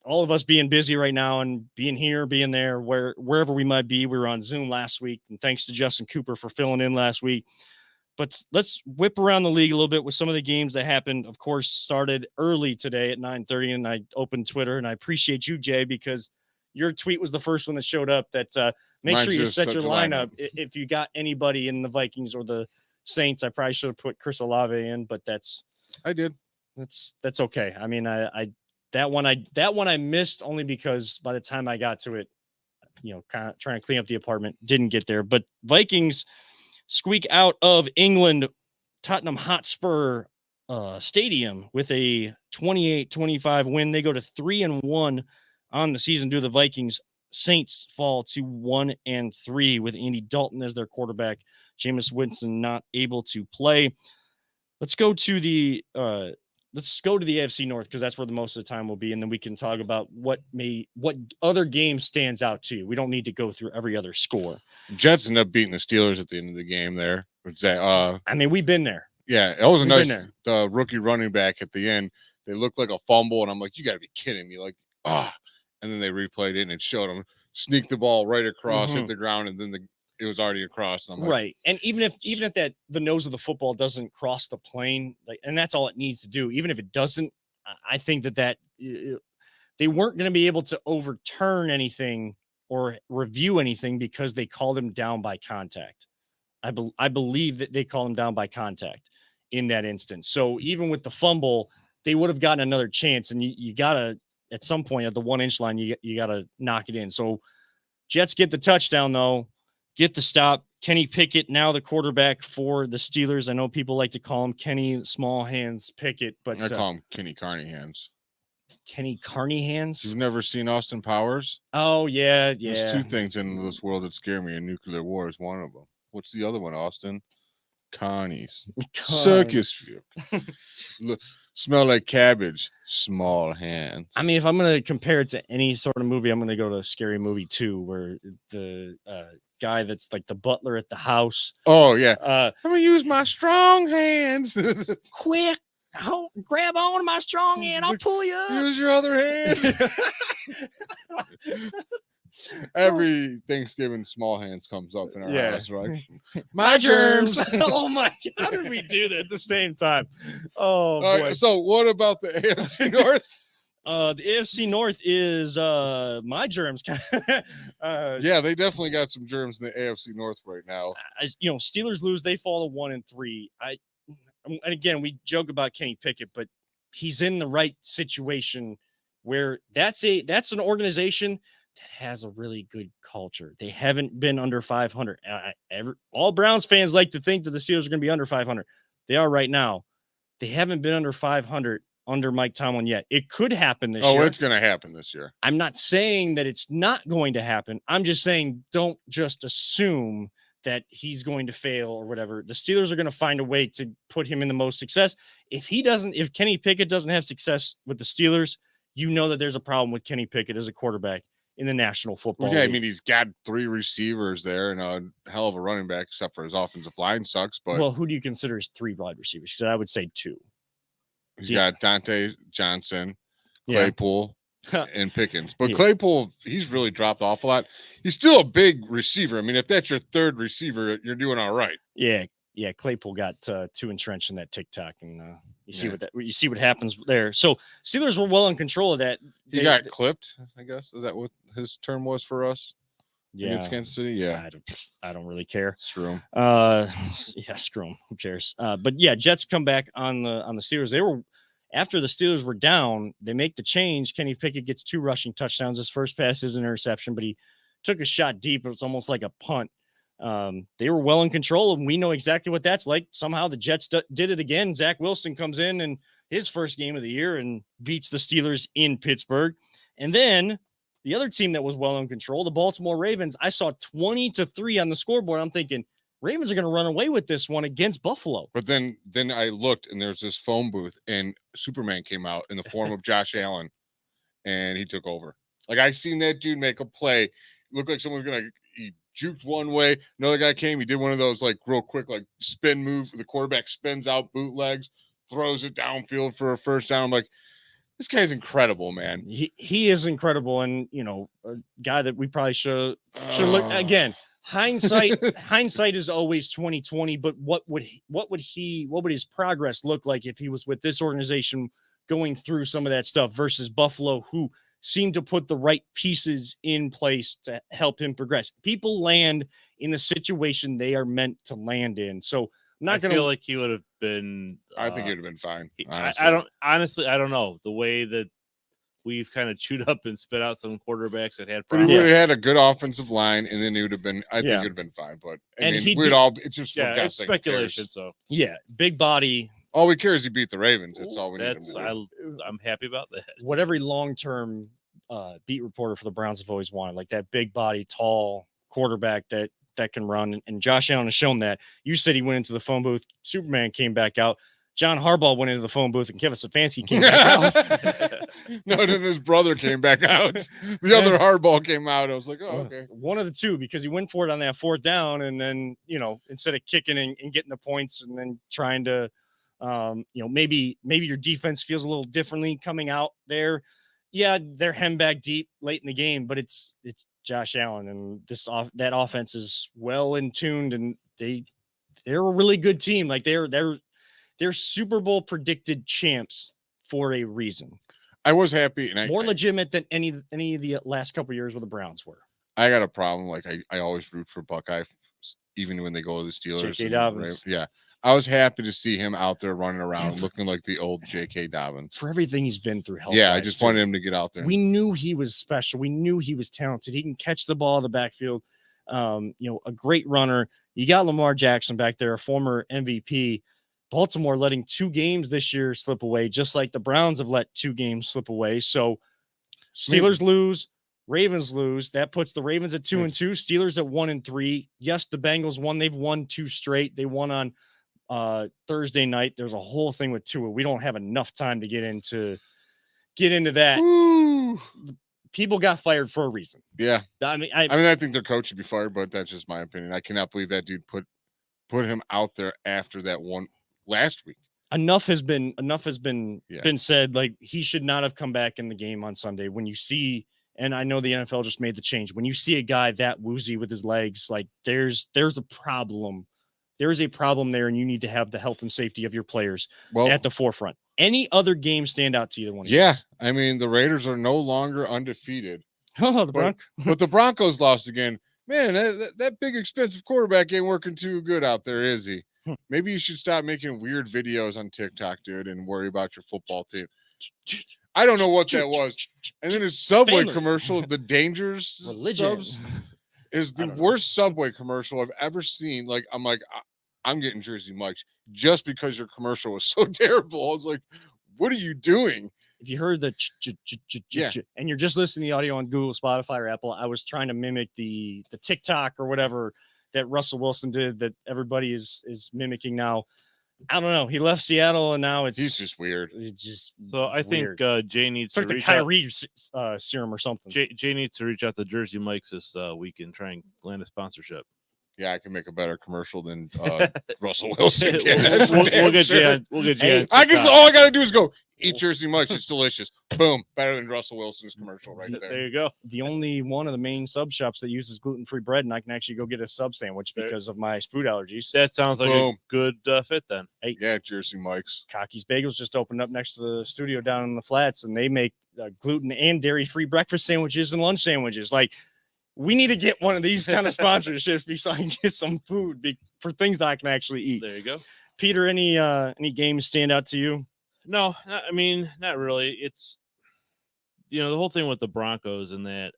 all of us being busy right now and being here, being there, wherever we might be. We were on Zoom last week, and thanks to Justin Cooper for filling in last week. But let's whip around the league a little bit with some of the games that happened. Of course, started early today at 9:30, and I opened Twitter, and I appreciate you, Jay, because your tweet was the first one that showed up that make sure you set your lineup. If you got anybody in the Vikings or the Saints, I probably should have put Chris Olave in, but I did. That's okay. I mean, that one I missed only because by the time I got to it, kind of trying to clean up the apartment, didn't get there. But Vikings squeak out of England, Tottenham Hotspur Stadium with a 28-25 win. They go to 3-1 on the season due to the Vikings. Saints fall to 1-3 with Andy Dalton as their quarterback. Jameis Winston not able to play. Let's go to the AFC North, because that's where the most of the time will be, and then we can talk about what other game stands out to you. We don't need to go through every other score. Jets end up beating the Steelers at the end of the game there. We've been there. Yeah, it was a nice rookie running back at the end. They looked like a fumble, and I'm like, you got to be kidding me. Like, and then they replayed it, and it showed them sneak the ball right across, hit the ground, and then it was already across. And I'm like, right. And even if the nose of the football doesn't cross the plane, and that's all it needs to do, even if it doesn't, I think that they weren't going to be able to overturn anything or review anything because they called him down by contact. I believe that they called him down by contact in that instance. So even with the fumble, they would have gotten another chance, and you gotta, at some point at the 1-inch line, you gotta knock it in. So Jets get the touchdown though. Get the stop. Kenny Pickett, now the quarterback for the Steelers. I know people like to call him Kenny Small Hands Pickett, but I call him Kenny Carney Hands. Kenny Carneyhands. You've never seen Austin Powers? Oh yeah. There's two things in this world that scare me, and nuclear war is one of them. What's the other one, Austin? Connie's circus view. Smell like cabbage. Small hands. I mean, if I'm gonna compare it to any sort of movie, I'm gonna go to Scary Movie 2, where the guy that's like the butler at the house. Oh yeah. I'm gonna use my strong hands. Quick, grab on to my strong hand. I'll pull you up. Use your other hand. Every Thanksgiving, small hands comes up in our house, right? My germs. Oh my! How did we do that at the same time? Oh boy. Right, so what about the AFC North? The AFC North is my germs. Yeah, they definitely got some germs in the AFC North right now. Steelers lose, they fall to 1-3. And again, we joke about Kenny Pickett, but he's in the right situation where that's an organization that has a really good culture. They haven't been under 500. All Browns fans like to think that the Steelers are going to be under 500. They are right now. They haven't been under 500 under Mike Tomlin yet. It could happen this year. Oh, it's going to happen this year. I'm not saying that it's not going to happen. I'm just saying don't just assume that he's going to fail or whatever. The Steelers are going to find a way to put him in the most success. If Kenny Pickett doesn't have success with the Steelers, you know that there's a problem with Kenny Pickett as a quarterback in the National Football League. I mean, he's got 3 receivers there and a hell of a running back, except for his offensive line sucks. But well, who do you consider his 3 wide receivers? Because I would say 2. He's got Dante Johnson, Claypool, and Pickens. But Yeah. Claypool, he's really dropped off a lot. He's still a big receiver. I mean, if that's your 3rd receiver, you're doing all right. Yeah. Claypool got too entrenched in that TikTok, and you see what happens there. So Steelers were well in control of that. He got clipped, I guess. Is that what his term was for us? Yeah, against Kansas City. Yeah, I don't really care. Screw him. Screw him. Who cares? But yeah, Jets come back on the Steelers. They were after the Steelers were down. They make the change. Kenny Pickett gets 2 rushing touchdowns. His first pass is an interception, but he took a shot deep. It was almost like a punt. They were well in control, and we know exactly what that's like. Somehow the Jets did it again. Zach Wilson comes in and his first game of the year and beats the Steelers in Pittsburgh. And then the other team that was well in control, the Baltimore Ravens, I saw 20-3 on the scoreboard. I'm thinking Ravens are going to run away with this one against Buffalo. But then I looked, and there's this phone booth, and Superman came out in the form of Josh Allen, and he took over. Like, I seen that dude make a play. Looked like someone was he juked one way. Another guy came. He did one of those, like, real quick, like, spin move. The quarterback spins out, bootlegs, throws it downfield for a first down. I'm like, this guy's incredible, man. He is incredible, and a guy that we probably should look again. Hindsight is always 20/20. But what would his progress look like if he was with this organization going through some of that stuff versus Buffalo, who seemed to put the right pieces in place to help him progress? People land in the situation they are meant to land in. So I feel like he would have been. I think he'd have been fine. I don't know the way that we've kind of chewed up and spit out some quarterbacks that had problems. But he would have had a good offensive line, and then he would have been. I think it would have been fine. But it's just it's speculation. So big body. All we care is he beat the Ravens. That's all we need. I'm happy about that. What every long-term beat reporter for the Browns have always wanted, like that big body, tall quarterback that can run. And Josh Allen has shown that. You said he went into the phone booth. Superman came back out. John Harbaugh went into the phone booth, and Kevin Stefanski came back out. No, then his brother came back out. The other Harbaugh came out. I was like, oh, okay. One of the two, because he went for it on that 4th down, and then, instead of kicking and getting the points and then trying to, maybe your defense feels a little differently coming out there. Yeah, they're hemmed back deep late in the game, but it's Josh Allen, and that offense is well in tuned, and they're a really good team. Like they're Super Bowl predicted champs for a reason. I was happy, and more legitimate than any of the last couple of years where the Browns were. I got a problem. Like I always root for Buckeye, even when they go to the Steelers. J.K. Dobbins. Yeah, I was happy to see him out there running around, looking like the old J.K. Dobbins. For everything he's been through. I just wanted him to get out there. We knew he was special. We knew he was talented. He can catch the ball in the backfield. A great runner. You got Lamar Jackson back there, a former MVP. Baltimore letting 2 games this year slip away, just like the Browns have let 2 games slip away. So Steelers lose, Ravens lose. That puts the Ravens at 2-2, Steelers at 1-3. Yes, the Bengals won. They've won 2 straight. They won on Thursday night. There's a whole thing with Tua. We don't have enough time to get into that. Ooh. People got fired for a reason. Yeah. I mean, I think their coach should be fired, but that's just my opinion. I cannot believe that dude put him out there after that one last week. Enough has been said. Like, he should not have come back in the game on Sunday. When you see, and I know the NFL just made the change, when you see a guy that woozy with his legs, like there's a problem. There is a problem there, and you need to have the health and safety of your players at the forefront. Any other game stand out to either one of you? Yeah. I mean, the Raiders are no longer undefeated. Oh, but the Broncos lost again. Man, that big expensive quarterback ain't working too good out there, is he? Maybe you should stop making weird videos on TikTok, dude, and worry about your football team. I don't know what that was. And then his Subway commercial, the Dangers subs, is the worst Subway commercial I've ever seen. Like, I'm getting Jersey Mike's just because your commercial was so terrible. I was like, what are you doing? If you heard the and you're just listening to the audio on Google, Spotify, or Apple, I was trying to mimic the TikTok or whatever that Russell Wilson did that everybody is mimicking now. I don't know. He left Seattle and now he's just weird. It's just so I think Jay needs to reach out. Kyrie serum or something. Jay needs to reach out to Jersey Mike's this week and try and land a sponsorship. Yeah, I can make a better commercial than Russell Wilson. We'll get Jay. We'll get Jay. All I gotta do is go eat Jersey Mike's. It's delicious. Boom, better than Russell Wilson's commercial right there. There you go. The only one of the main sub shops that uses gluten-free bread, and I can actually go get a sub sandwich because of my food allergies. That sounds like a good fit then. Hey, yeah, Jersey Mike's. Cocky's Bagels just opened up next to the studio down in the Flats, and they make gluten and dairy-free breakfast sandwiches and lunch sandwiches. Like, we need to get one of these kind of sponsorships so I can get some food for things that I can actually eat. There you go. Peter, any games stand out to you? No, I mean, not really. It's, the whole thing with the Broncos and that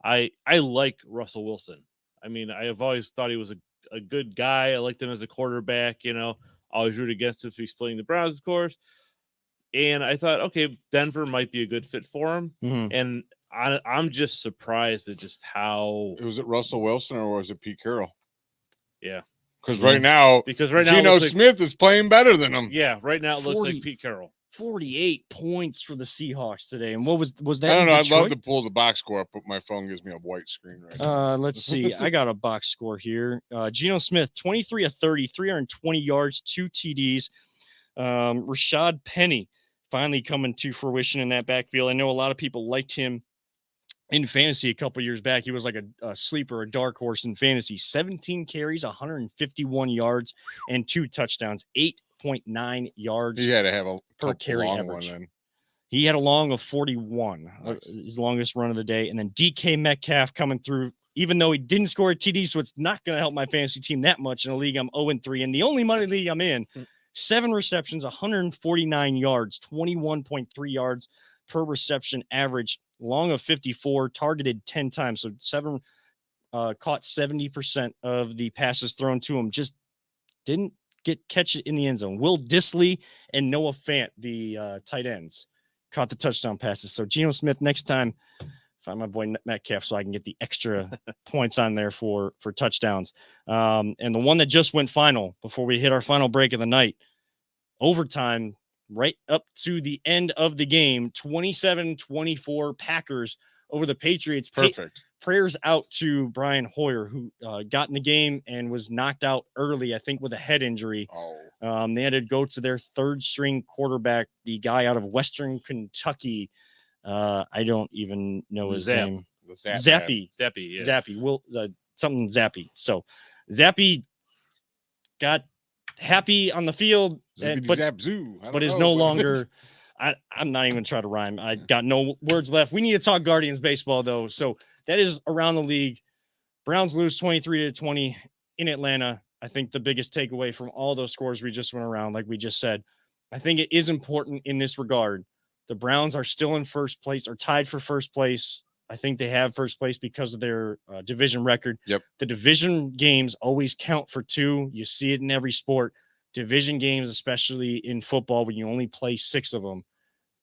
I like Russell Wilson. I mean, I have always thought he was a good guy. I liked him as a quarterback, always root against him if he's playing the Browns, of course. And I thought, okay, Denver might be a good fit for him. Mm-hmm. And I'm just surprised at just how. Was it Russell Wilson or was it Pete Carroll? Yeah. Because right now, Geno Smith is playing better than him. Yeah, right now it looks like Pete Carroll. 48 points for the Seahawks today. And what was that? I don't know. I'd love to pull the box score up, but my phone gives me a white screen right now. Let's see. I got a box score here. Geno Smith, 23 of 30, 320 yards, 2 TDs. Rashad Penny finally coming to fruition in that backfield. I know a lot of people liked him in fantasy a couple years back. He was like a sleeper, a dark horse in fantasy. 17 carries, 151 yards, and 2 touchdowns, 8.9 yards. He had to have a per carry average. He had a long of 41, his longest run of the day. And then DK Metcalf coming through, even though he didn't score a TD, so it's not going to help my fantasy team that much in a league I'm 0-3. And the only money league I'm in, 7 receptions, 149 yards, 21.3 yards per reception average. Long of 54, targeted 10 times. So 7 caught 70% of the passes thrown to him. Just didn't catch it in the end zone. Will Dissly and Noah Fant, the tight ends, caught the touchdown passes. So Geno Smith, next time, find my boy Metcalf so I can get the extra points on there for touchdowns. And the one that just went final before we hit our final break of the night, overtime, right up to the end of the game, 27-24 Packers over the Patriots. Perfect. Prayers out to Brian Hoyer, who got in the game and was knocked out early, I think, with a head injury. They had to go to their third-string quarterback, the guy out of Western Kentucky. I don't even know his name. Zappy. Yeah. Zappy. Something Zappy. So Zappy got happy on the field, but is no longer. I'm not even trying to rhyme. I got no words left. We need to talk Guardians baseball though. So that is around the league. Browns lose 23-20 in Atlanta. I think the biggest takeaway from all those scores we just went around, like we just said, I think it is important in this regard. The Browns are still in first place, or tied for first place. I think they have first place because of their division record. Yep. The division games always count for 2. You see it in every sport. division games, especially in football, when you only play 6 of them,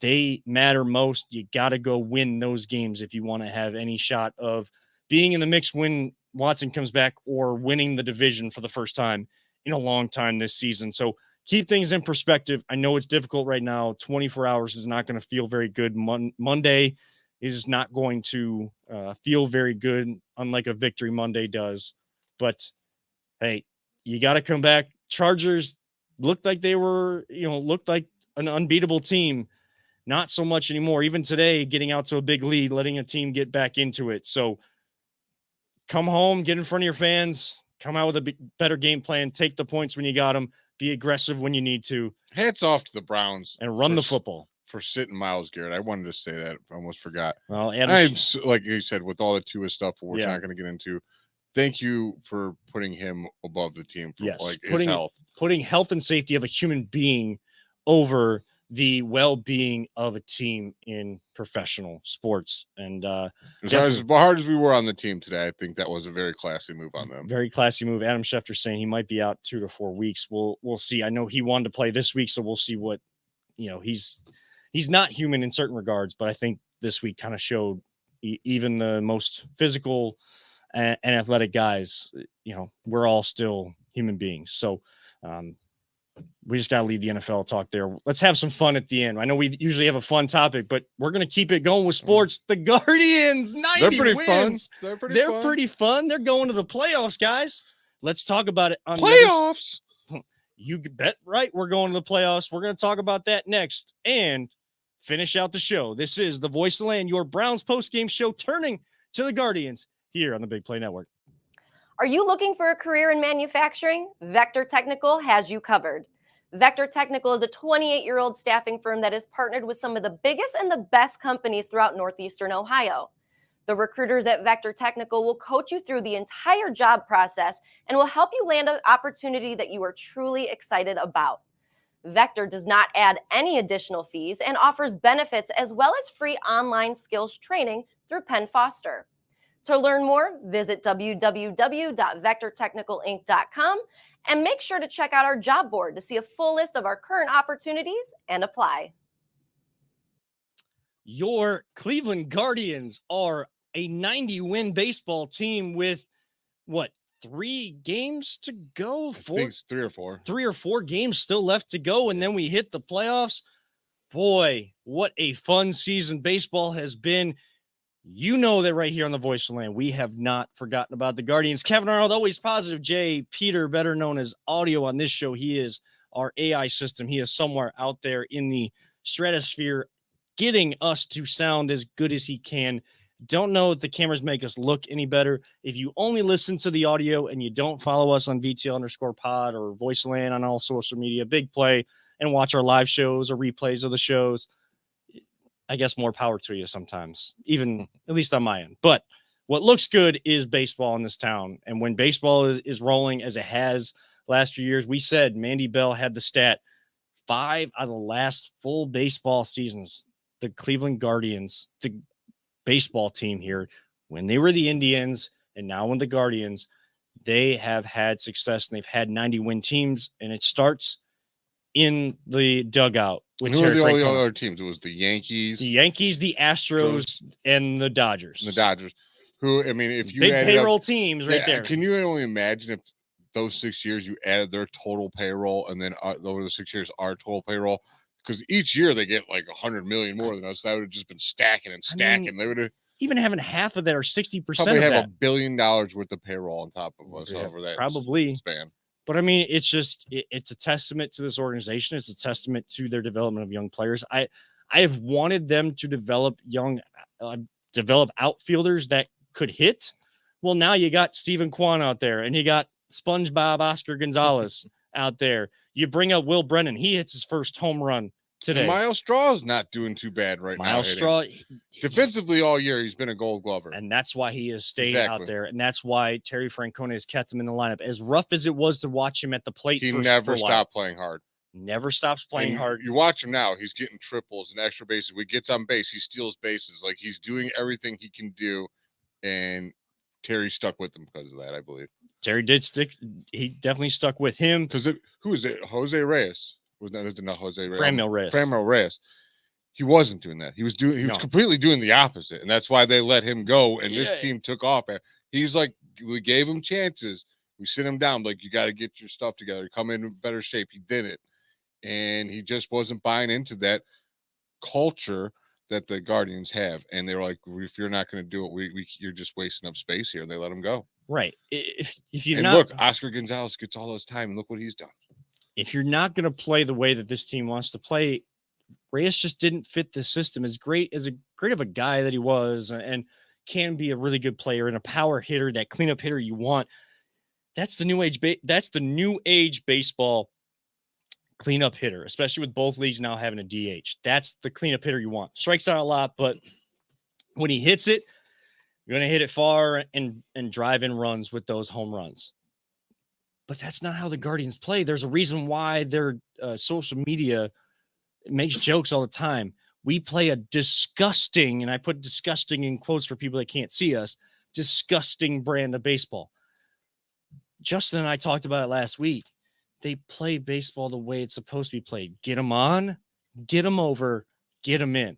they matter most. You got to go win those games if you want to have any shot of being in the mix when Watson comes back or winning the division for the first time in a long time this season. So keep things in perspective. I know it's difficult right now. 24 hours is not going to feel very good. Monday is not going to feel very good, unlike a victory Monday does. But hey, you got to come back. Chargers looked like they were, looked like an unbeatable team. Not so much anymore. Even today, getting out to a big lead, letting a team get back into it. So come home, get in front of your fans, come out with a better game plan, take the points when you got them, be aggressive when you need to. Hats off to the Browns. And run the football. For sitting Myles Garrett. I wanted to say that. I almost forgot. Well, like you said, with all the Tua stuff, we're not going to get into. Thank you for putting him above the team for his health. Putting health and safety of a human being over the well-being of a team in professional sports. And as hard as we were on the team today, I think that was a very classy move on them. Very classy move. Adam Schefter saying he might be out 2 to 4 weeks. We'll see. I know he wanted to play this week, so we'll see what, he's not human in certain regards, but I think this week kind of showed even the most physical and athletic guys, we're all still human beings. So we just got to leave the NFL talk there. Let's have some fun at the end. I know we usually have a fun topic, but we're going to keep it going with sports. The Guardians, 90 wins. They're pretty fun. They're going to the playoffs, guys. Let's talk about it. On playoffs. You bet right. We're going to the playoffs. We're going to talk about that next and finish out the show. This is the Voice of the Land, your Browns postgame show, turning to the Guardians here on the Big Play Network. Are you looking for a career in manufacturing? Vector Technical has you covered. Vector Technical is a 28-year-old staffing firm that has partnered with some of the biggest and the best companies throughout Northeastern Ohio. The recruiters at Vector Technical will coach you through the entire job process and will help you land an opportunity that you are truly excited about. Vector does not add any additional fees and offers benefits as well as free online skills training through Penn Foster. To learn more, visit www.vectortechnicalinc.com and make sure to check out our job board to see a full list of our current opportunities and apply. Your Cleveland Guardians are a 90-win baseball team with, 3 games to go? I think it's 3 or 4. 3 or 4 games still left to go, and then we hit the playoffs. Boy, what a fun season baseball has been. You know that right here on the Voice of the Land, we have not forgotten about the Guardians. Kevin Arnold, always positive. Jay Peter, better known as Audio on this show. He is our AI system. He is somewhere out there in the stratosphere getting us to sound as good as he can. Don't know if the cameras make us look any better. If you only listen to the audio and you don't follow us on VTL_pod or Voice of the Land on all social media, Big Play, and watch our live shows or replays of the shows, I guess more power to you sometimes, even at least on my end. But what looks good is baseball in this town. And when baseball is rolling as it has last few years, we said Mandy Bell had the stat 5 out of the last full baseball seasons. The Cleveland Guardians, the baseball team here, when they were the Indians and now when the Guardians, they have had success and they've had 90-win teams. And it starts in the dugout. Who were the only other teams? It was the Yankees, the Astros, and the Dodgers. Who, I mean, if you big payroll teams right there. Can you only imagine if those 6 years you added their total payroll and then over the 6 years our total payroll? Because each year they get like 100 million more than us. That would have just been stacking and stacking. I mean, they would have even having half of that or 60% probably of have that. $1 billion worth of payroll on top of us over that probably span. But I mean, it's just, it's a testament to this organization. It's a testament to their development of young players. I have wanted them to develop outfielders that could hit. Well, now you got Stephen Kwan out there and you got SpongeBob Oscar Gonzalez out there. You bring up Will Brennan. He hits his first home run today. And Miles Straw's not doing too bad right now. Miles Straw, defensively all year, he's been a Gold Glover, and that's why he has stayed out there, and that's why Terry Francona has kept him in the lineup. As rough as it was to watch him at the plate, he never stopped playing hard. Never stops playing hard. You watch him now; he's getting triples and extra bases. When he gets on base, he steals bases. Like he's doing everything he can do, and Terry stuck with them because of that, I believe. Terry did stick. He definitely stuck with him. Because who is it? Jose Reyes. Was it not Jose Reyes? Franmil Reyes. Franmil Reyes. He wasn't doing that. He was completely doing the opposite. And that's why they let him go. And this team took off. He's like, we gave him chances. We sit him down. Like, you got to get your stuff together. Come in better shape. He did it. And he just wasn't buying into that culture that the Guardians have. And they were like, if you're not going to do it, you're just wasting up space here. And they let him go. Right. If you're look, Oscar Gonzalez gets all his time. And look what he's done. If you're not going to play the way that this team wants to play, Reyes just didn't fit the system. As great of a guy that he was, and can be a really good player and a power hitter, that cleanup hitter you want. That's the new age. That's the new age baseball cleanup hitter, especially with both leagues now having a DH. That's the cleanup hitter you want. Strikes out a lot, but when he hits it, you're going to hit it far and drive in runs with those home runs. But that's not how the Guardians play. There's a reason why their social media makes jokes all the time. We play a disgusting, and I put disgusting in quotes for people that can't see us, disgusting brand of baseball. Justin and I talked about it last week. They play baseball the way it's supposed to be played. Get them on, get them over, get them in.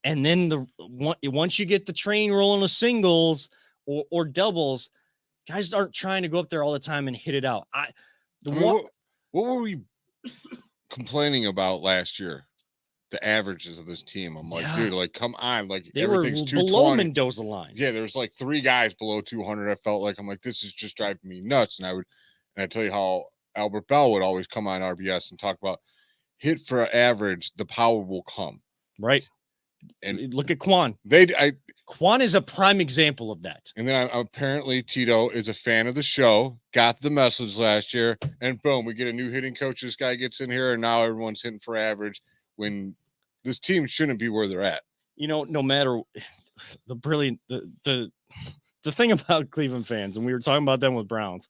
And then once you get the train rolling with singles or doubles, guys aren't trying to go up there all the time and hit it out. What were we complaining about last year? The averages of this team. I'm like, dude, like, come on. Like, they were below Mendoza line. Yeah, there's like 3 guys below 200. I felt like, I'm like, this is just driving me nuts. And I tell you how Albert Bell would always come on RBS and talk about hit for average, the power will come. Right. And look at Quan. Quan is a prime example of that. And then apparently Tito is a fan of the show, got the message last year, and boom, we get a new hitting coach. This guy gets in here, and now everyone's hitting for average when this team shouldn't be where they're at. You know, no matter the thing about Cleveland fans, and we were talking about them with Browns,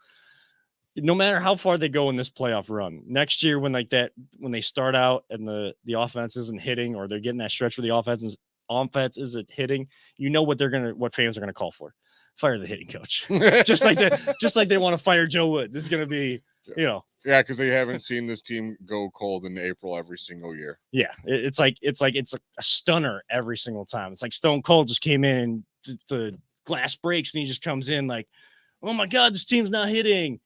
no matter how far they go in this playoff run, next year when they start out and the offense isn't hitting, or they're getting that stretch where the offense isn't hitting, you know what fans are gonna call for. Fire the hitting coach. just like they want to fire Joe Woods. It's gonna be, you know. Yeah, because they haven't seen this team go cold in April every single year. Yeah, it's like it's a stunner every single time. It's like Stone Cold just came in and the glass breaks and he just comes in like, oh my God, this team's not hitting.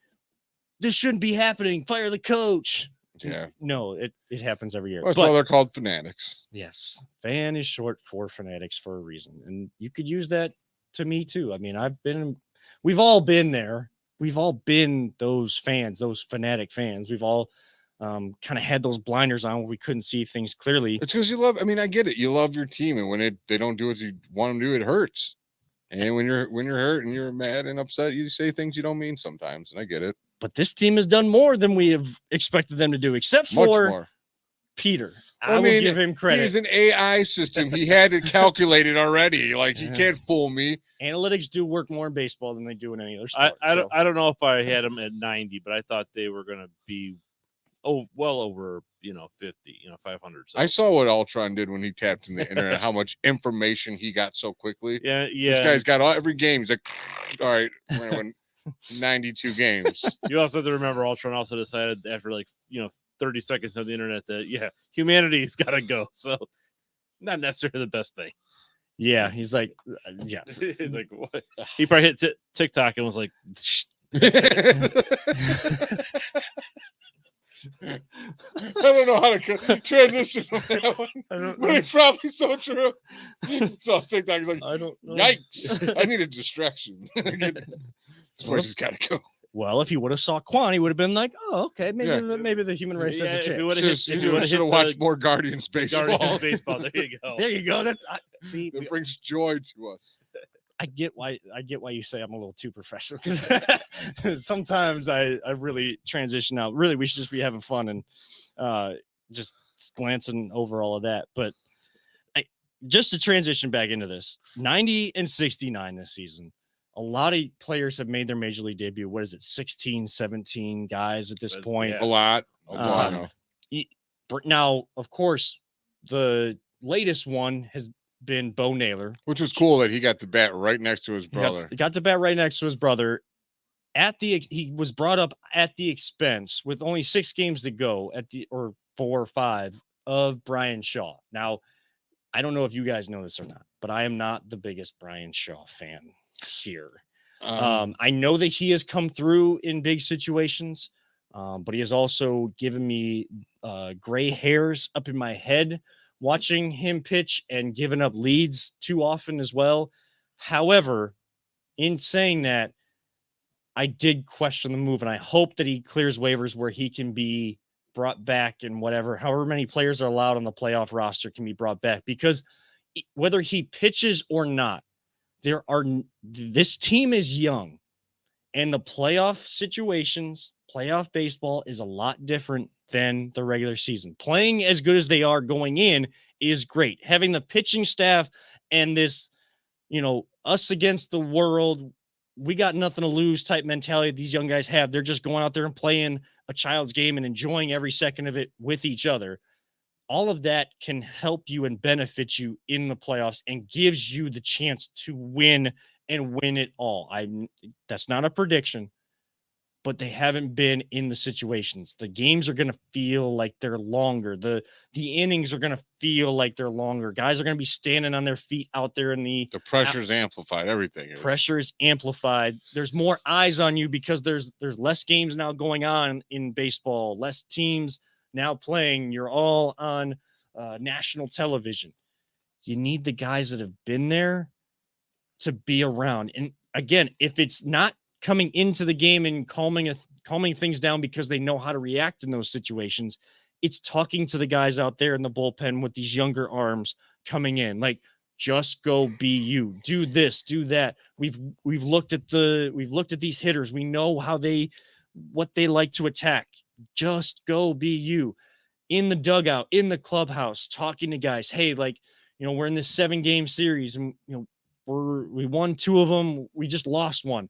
This shouldn't be happening. Fire the coach. Yeah. No, it happens every year. Well, that's why they're called fanatics. Yes. Fan is short for fanatics for a reason. And you could use that to me too. I mean, we've all been there. We've all been those fans, those fanatic fans. We've all kind of had those blinders on where we couldn't see things clearly. It's because I get it. You love your team, and when they don't do what you want them to do, it hurts. And when you're hurt and you're mad and upset, you say things you don't mean sometimes, and I get it. But this team has done more than we have expected them to do, except for Peter. I will give him credit. He's an AI system. He had it calculated already. Like, he can't fool me. Analytics do work more in baseball than they do in any other sport. I don't know if I had them at 90, but I thought they were going to be well over 50, 500. So. I saw what Ultron did when he tapped in the internet, how much information he got so quickly. Yeah. This guy's got every game. He's like, all right, we're gonna win 92 games. You also have to remember Ultron also decided after 30 seconds of the internet that humanity's got to go. So not necessarily the best thing. Yeah, he's like, he's like, what? He probably hit TikTok and was like, I don't know how to transition from that one, but it's probably so true. So TikTok is like, I don't know. Yikes! I need a distraction. This person's got to go. Well, if you would have saw Quan, he would have been like, "Oh, okay, maybe the human race has a chance." If you would have watched more Guardians baseball. There you go. There you go. It brings joy to us. I get why you say I'm a little too professional, because sometimes I really transition out. Really, we should just be having fun and just glancing over all of that. But just to transition back into this, 90 and 69 this season. A lot of players have made their major league debut. What is it, 16, 17 guys at this point? Yeah. A lot. Now, of course, the latest one has been Bo Naylor. Which was cool that he got the bat right next to his brother. He got the bat right next to his brother. He was brought up at the expense with only 6 games to go or 4 or 5 of Brian Shaw. Now, I don't know if you guys know this or not, but I am not the biggest Brian Shaw fan here. I know that he has come through in big situations, but he has also given me gray hairs up in my head watching him pitch and giving up leads too often as well. However, in saying that, I did question the move, and I hope that he clears waivers where he can be brought back and however many players are allowed on the playoff roster can be brought back, because whether he pitches or not, this team is young, and the playoff situations, playoff baseball is a lot different than the regular season. Playing as good as they are going in is great. Having the pitching staff and this, us against the world, we got nothing to lose type mentality these young guys have. They're just going out there and playing a child's game and enjoying every second of it with each other. All of that can help you and benefit you in the playoffs and gives you the chance to win and win it all. That's not a prediction, but they haven't been in the situations. The games are going to feel like they're longer. The innings are going to feel like they're longer. Guys are going to be standing on their feet out there in the pressure's amplified. Everything is. Pressure is amplified. There's more eyes on you because there's less games now going on in baseball, less teams now playing. You're all on national television. You need the guys that have been there to be around. And again, if it's not coming into the game and calming things down because they know how to react in those situations, it's talking to the guys out there in the bullpen with these younger arms coming in, like, just go be you, do this, do that. We've looked at these hitters. We know what they like to attack. Just go be you in the dugout, in the clubhouse, talking to guys. Hey, we're in this 7-game series and, we won 2 of them. We just lost 1.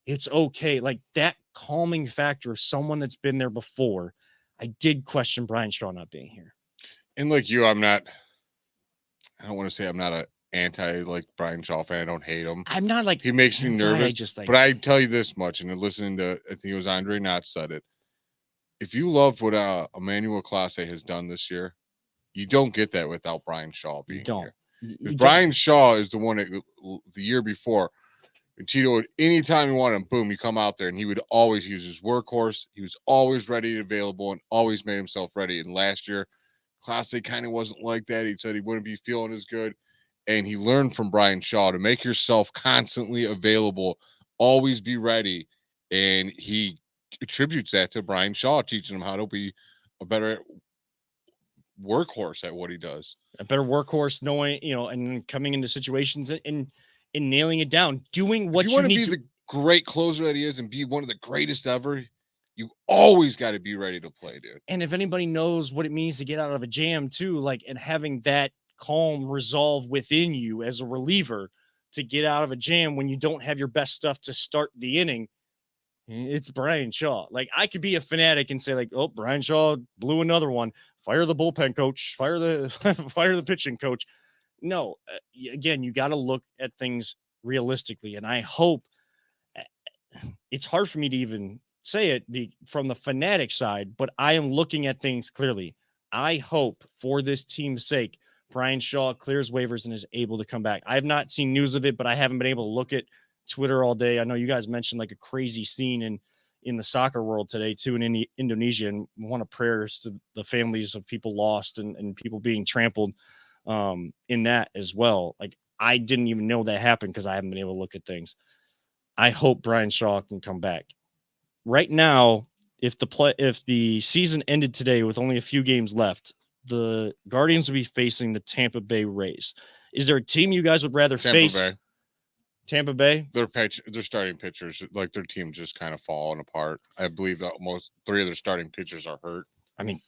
It's okay. Like, that calming factor of someone that's been there before. I did question Brian Shaw not being here. And like you, I don't want to say I'm not an anti Brian Shaw fan. I don't hate him. I'm not he makes me nervous. But I tell you this much, and listening to, I think it was Andre Knott said it. If you love what Emmanuel Clase has done this year, you don't get that without Brian Shaw being here. Brian Shaw is the one that the year before, and Tito, anytime you want him, boom, you come out there, and he would always use his workhorse. He was always ready and available and always made himself ready. And last year, Clase kind of wasn't like that. He said he wouldn't be feeling as good. And he learned from Brian Shaw to make yourself constantly available, always be ready. And he attributes that to Brian Shaw, teaching him how to be a better workhorse at what he does. A better workhorse, knowing, and coming into situations and nailing it down, doing what you want to be the great closer that he is and be one of the greatest ever. You always got to be ready to play, dude. And if anybody knows what it means to get out of a jam too, and having that calm resolve within you as a reliever to get out of a jam when you don't have your best stuff to start the inning, it's Brian Shaw. Like, I could be a fanatic and say oh, Brian Shaw blew another one. Fire the bullpen coach, fire the pitching coach. No, again, you got to look at things realistically. And I hope, it's hard for me to even say it from the fanatic side, but I am looking at things clearly. I hope, for this team's sake, Brian Shaw clears waivers and is able to come back. I have not seen news of it, but I haven't been able to look at Twitter all day. I know you guys mentioned a crazy scene in the soccer world today too, in Indonesia, and one of prayers to the families of people lost and people being trampled in that as well. I didn't even know that happened because I haven't been able to look at things. I hope Brian Shaw can come back. Right now, if the season ended today with only a few games left, the Guardians would be facing the Tampa Bay Rays. Is there a team you guys would rather face? Bay. Tampa Bay? Their starting pitchers, their team just kind of falling apart. I believe that almost 3 of their starting pitchers are hurt. I mean,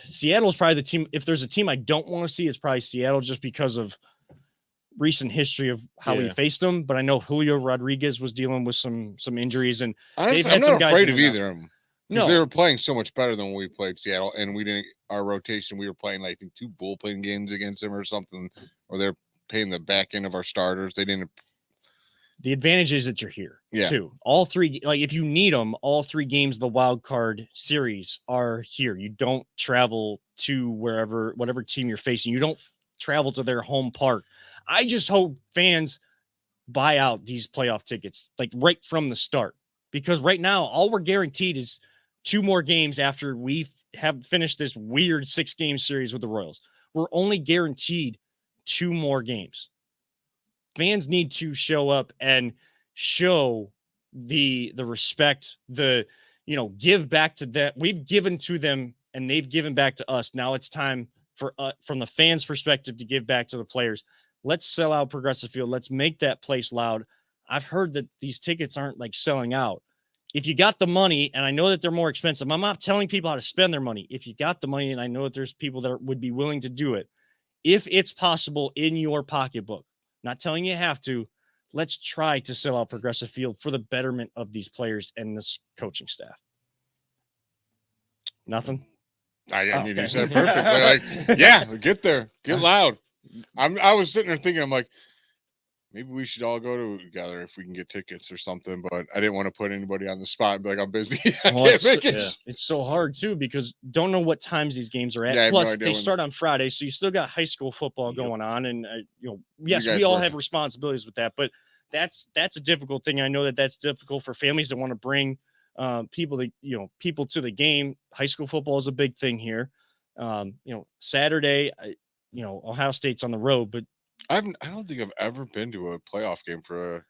Seattle's probably the team. If there's a team I don't want to see, it's probably Seattle, just because of recent history of how we faced them. But I know Julio Rodriguez was dealing with some injuries, and honestly, I'm not afraid of either of them. No, they were playing so much better than when we played Seattle, and we didn't. Our rotation, we were playing, I think, 2 bullpen games against them or something or they're paying the back end of our starters. They didn't. The advantage is that you're here Yeah. too. All three, like if you need them, all 3 games of the wild card series are here. You don't travel to whatever team you're facing. You don't travel to their home park. I just hope fans buy out these playoff tickets like right from the start, because right now all we're guaranteed is 2 more games after we have finished this weird 6-game series with the Royals. We're only guaranteed 2 more games. Fans need to show up and show the respect, give back to them. We've given to them and they've given back to us. Now it's time for from the fans' perspective to give back to the players. Let's sell out Progressive Field. Let's make that place loud. I've heard that these tickets aren't like selling out. If you got the money, and I know that they're more expensive, I'm not telling people how to spend their money. If you got the money, and I know that there's people that would be willing to do it, if it's possible in your pocketbook, not telling you have to, let's try to sell out Progressive Field for the betterment of these players and this coaching staff. Nothing? I mean, you said it perfect. Like, yeah, get there. Get loud. I was sitting there thinking, I'm like, maybe we should all go together if we can get tickets or something, but I didn't want to put anybody on the spot and be like, I'm busy. It's so hard too, because don't know what times these games are at. Yeah, Plus they start on Friday. So you still got high school football going on. And yes, we all have responsibilities with that, but that's a difficult thing. I know that's difficult for families that want to bring people to the game. High school football is a big thing here. Saturday, Ohio State's on the road, but I don't think I've ever been to a playoff game for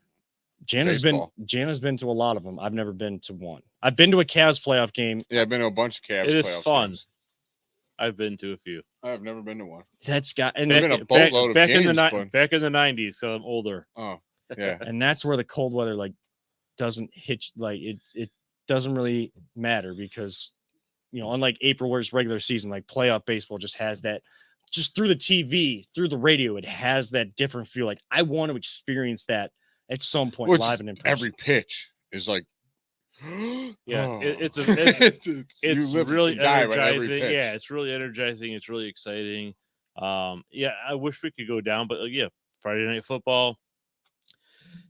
Jana's been to a lot of them. I've never been to one. I've been to a Cavs playoff game. Yeah, I've been to a bunch of Cavs. It is fun. Games. I've been to a few. I've never been to one. That's got and been a boatload back of games, back in the 90s, so I'm older. Oh, yeah. And that's where the cold weather doesn't hit it doesn't really matter, because unlike April where it's regular season, like playoff baseball just has that. Just through the TV, through the radio, it has that different feel. Like I want to experience that at some point live and in person. Every pitch is like, yeah, it's really energizing. Right, yeah, it's really energizing. It's really exciting. Yeah, I wish we could go down, but Friday night football.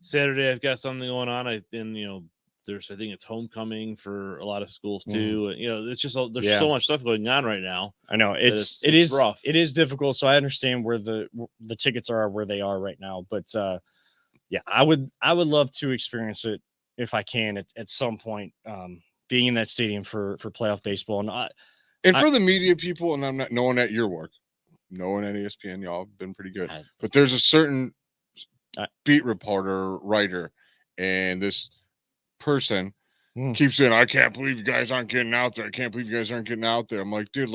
Saturday, I've got something going on. I think it's homecoming for a lot of schools too. It's just there's so much stuff going on right now. I know it is rough. It is difficult. So I understand where the tickets are where they are right now. But I would love to experience it if I can at some point. Being in that stadium for playoff baseball and for the media people, and I'm not knowing at your work, knowing at ESPN, y'all have been pretty good. But there's a certain beat reporter, writer, and this person keeps saying, I can't believe you guys aren't getting out there. I can't believe you guys aren't getting out there. I'm like, dude,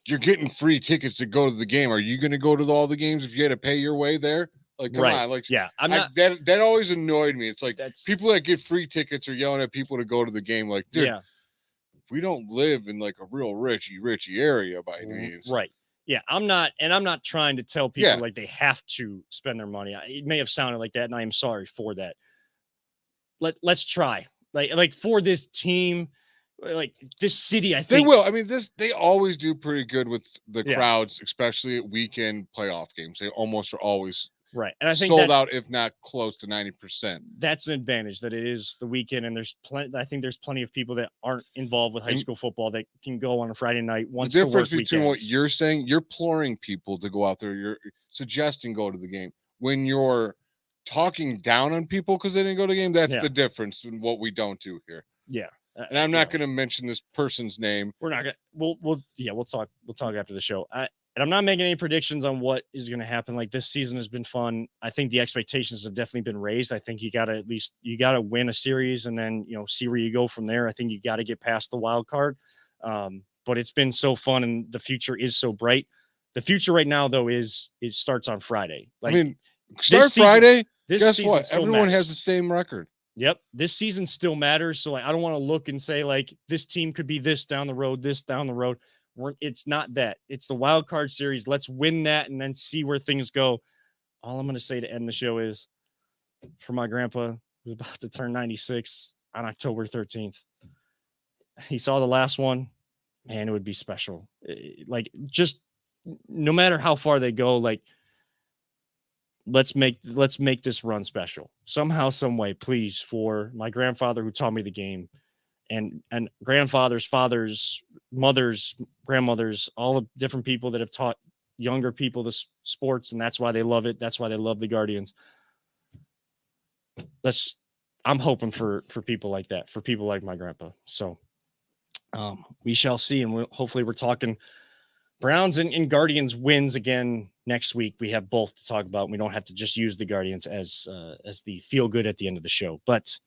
you're getting free tickets to go to the game. Are you going to go to all the games if you had to pay your way there? Like, come on. Like, yeah, that always annoyed me. It's like people that get free tickets are yelling at people to go to the game. Like, dude, we don't live in like a real richy area by any means. Right. Yeah, I'm not trying to tell people like they have to spend their money. It may have sounded like that, and I am sorry for that. Let's try like for this team, like this city. I think they will. I mean, they always do pretty good with the crowds, especially at weekend playoff games. They almost are always right. And I think sold out, if not close to 90%. That's an advantage that it is the weekend, and I think there's plenty of people that aren't involved with high school football that can go on a Friday night. Once the difference between what you're saying, you're imploring people to go out there. You're suggesting go to the game. When you're talking down on people because they didn't go to the game, that's the difference in what we don't do here. Yeah. And I'm not going to mention this person's name. We're not going to, we'll talk after the show. And I'm not making any predictions on what is going to happen. Like this season has been fun. I think the expectations have definitely been raised. I think you got to win a series and then, see where you go from there. I think you got to get past the wild card. But it's been so fun and the future is so bright. The future right now though starts on Friday. Like Friday. Guess what? Everyone has the same record. Yep. This season still matters. So I don't want to look and say like this team could be this down the road. It's not that. It's the wild card series. Let's win that and then see where things go. All I'm going to say to end the show is for my grandpa who's about to turn 96 on October 13th. He saw the last one, man, it would be special. Like just no matter how far they go, like let's make this run special somehow, some way, please, for my grandfather who taught me the game, and grandfathers, fathers, mothers, grandmothers, all the different people that have taught younger people the sports, and that's why they love it. That's why they love the Guardians. I'm hoping for people like that, for people like my grandpa. So we shall see, and hopefully we're talking Browns and Guardians wins again next week. We have both to talk about. We don't have to just use the Guardians as the feel good at the end of the show, but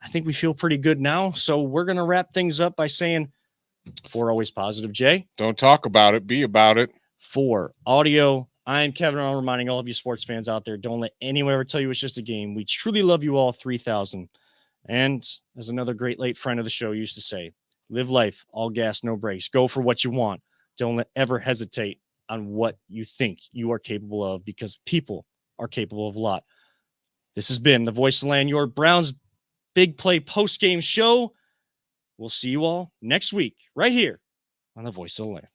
I think we feel pretty good now. So we're going to wrap things up by saying, for Always Positive, Jay. Don't talk about it, be about it. For audio, I am Kevin Arnold, reminding all of you sports fans out there, don't let anyone ever tell you it's just a game. We truly love you all, 3,000. And as another great late friend of the show used to say, live life, all gas, no brakes. Go for what you want. Don't ever hesitate on what you think you are capable of, because people are capable of a lot. This has been the Voice of the Land, your Browns Big Play post-game show. We'll see you all next week right here on the Voice of the Land.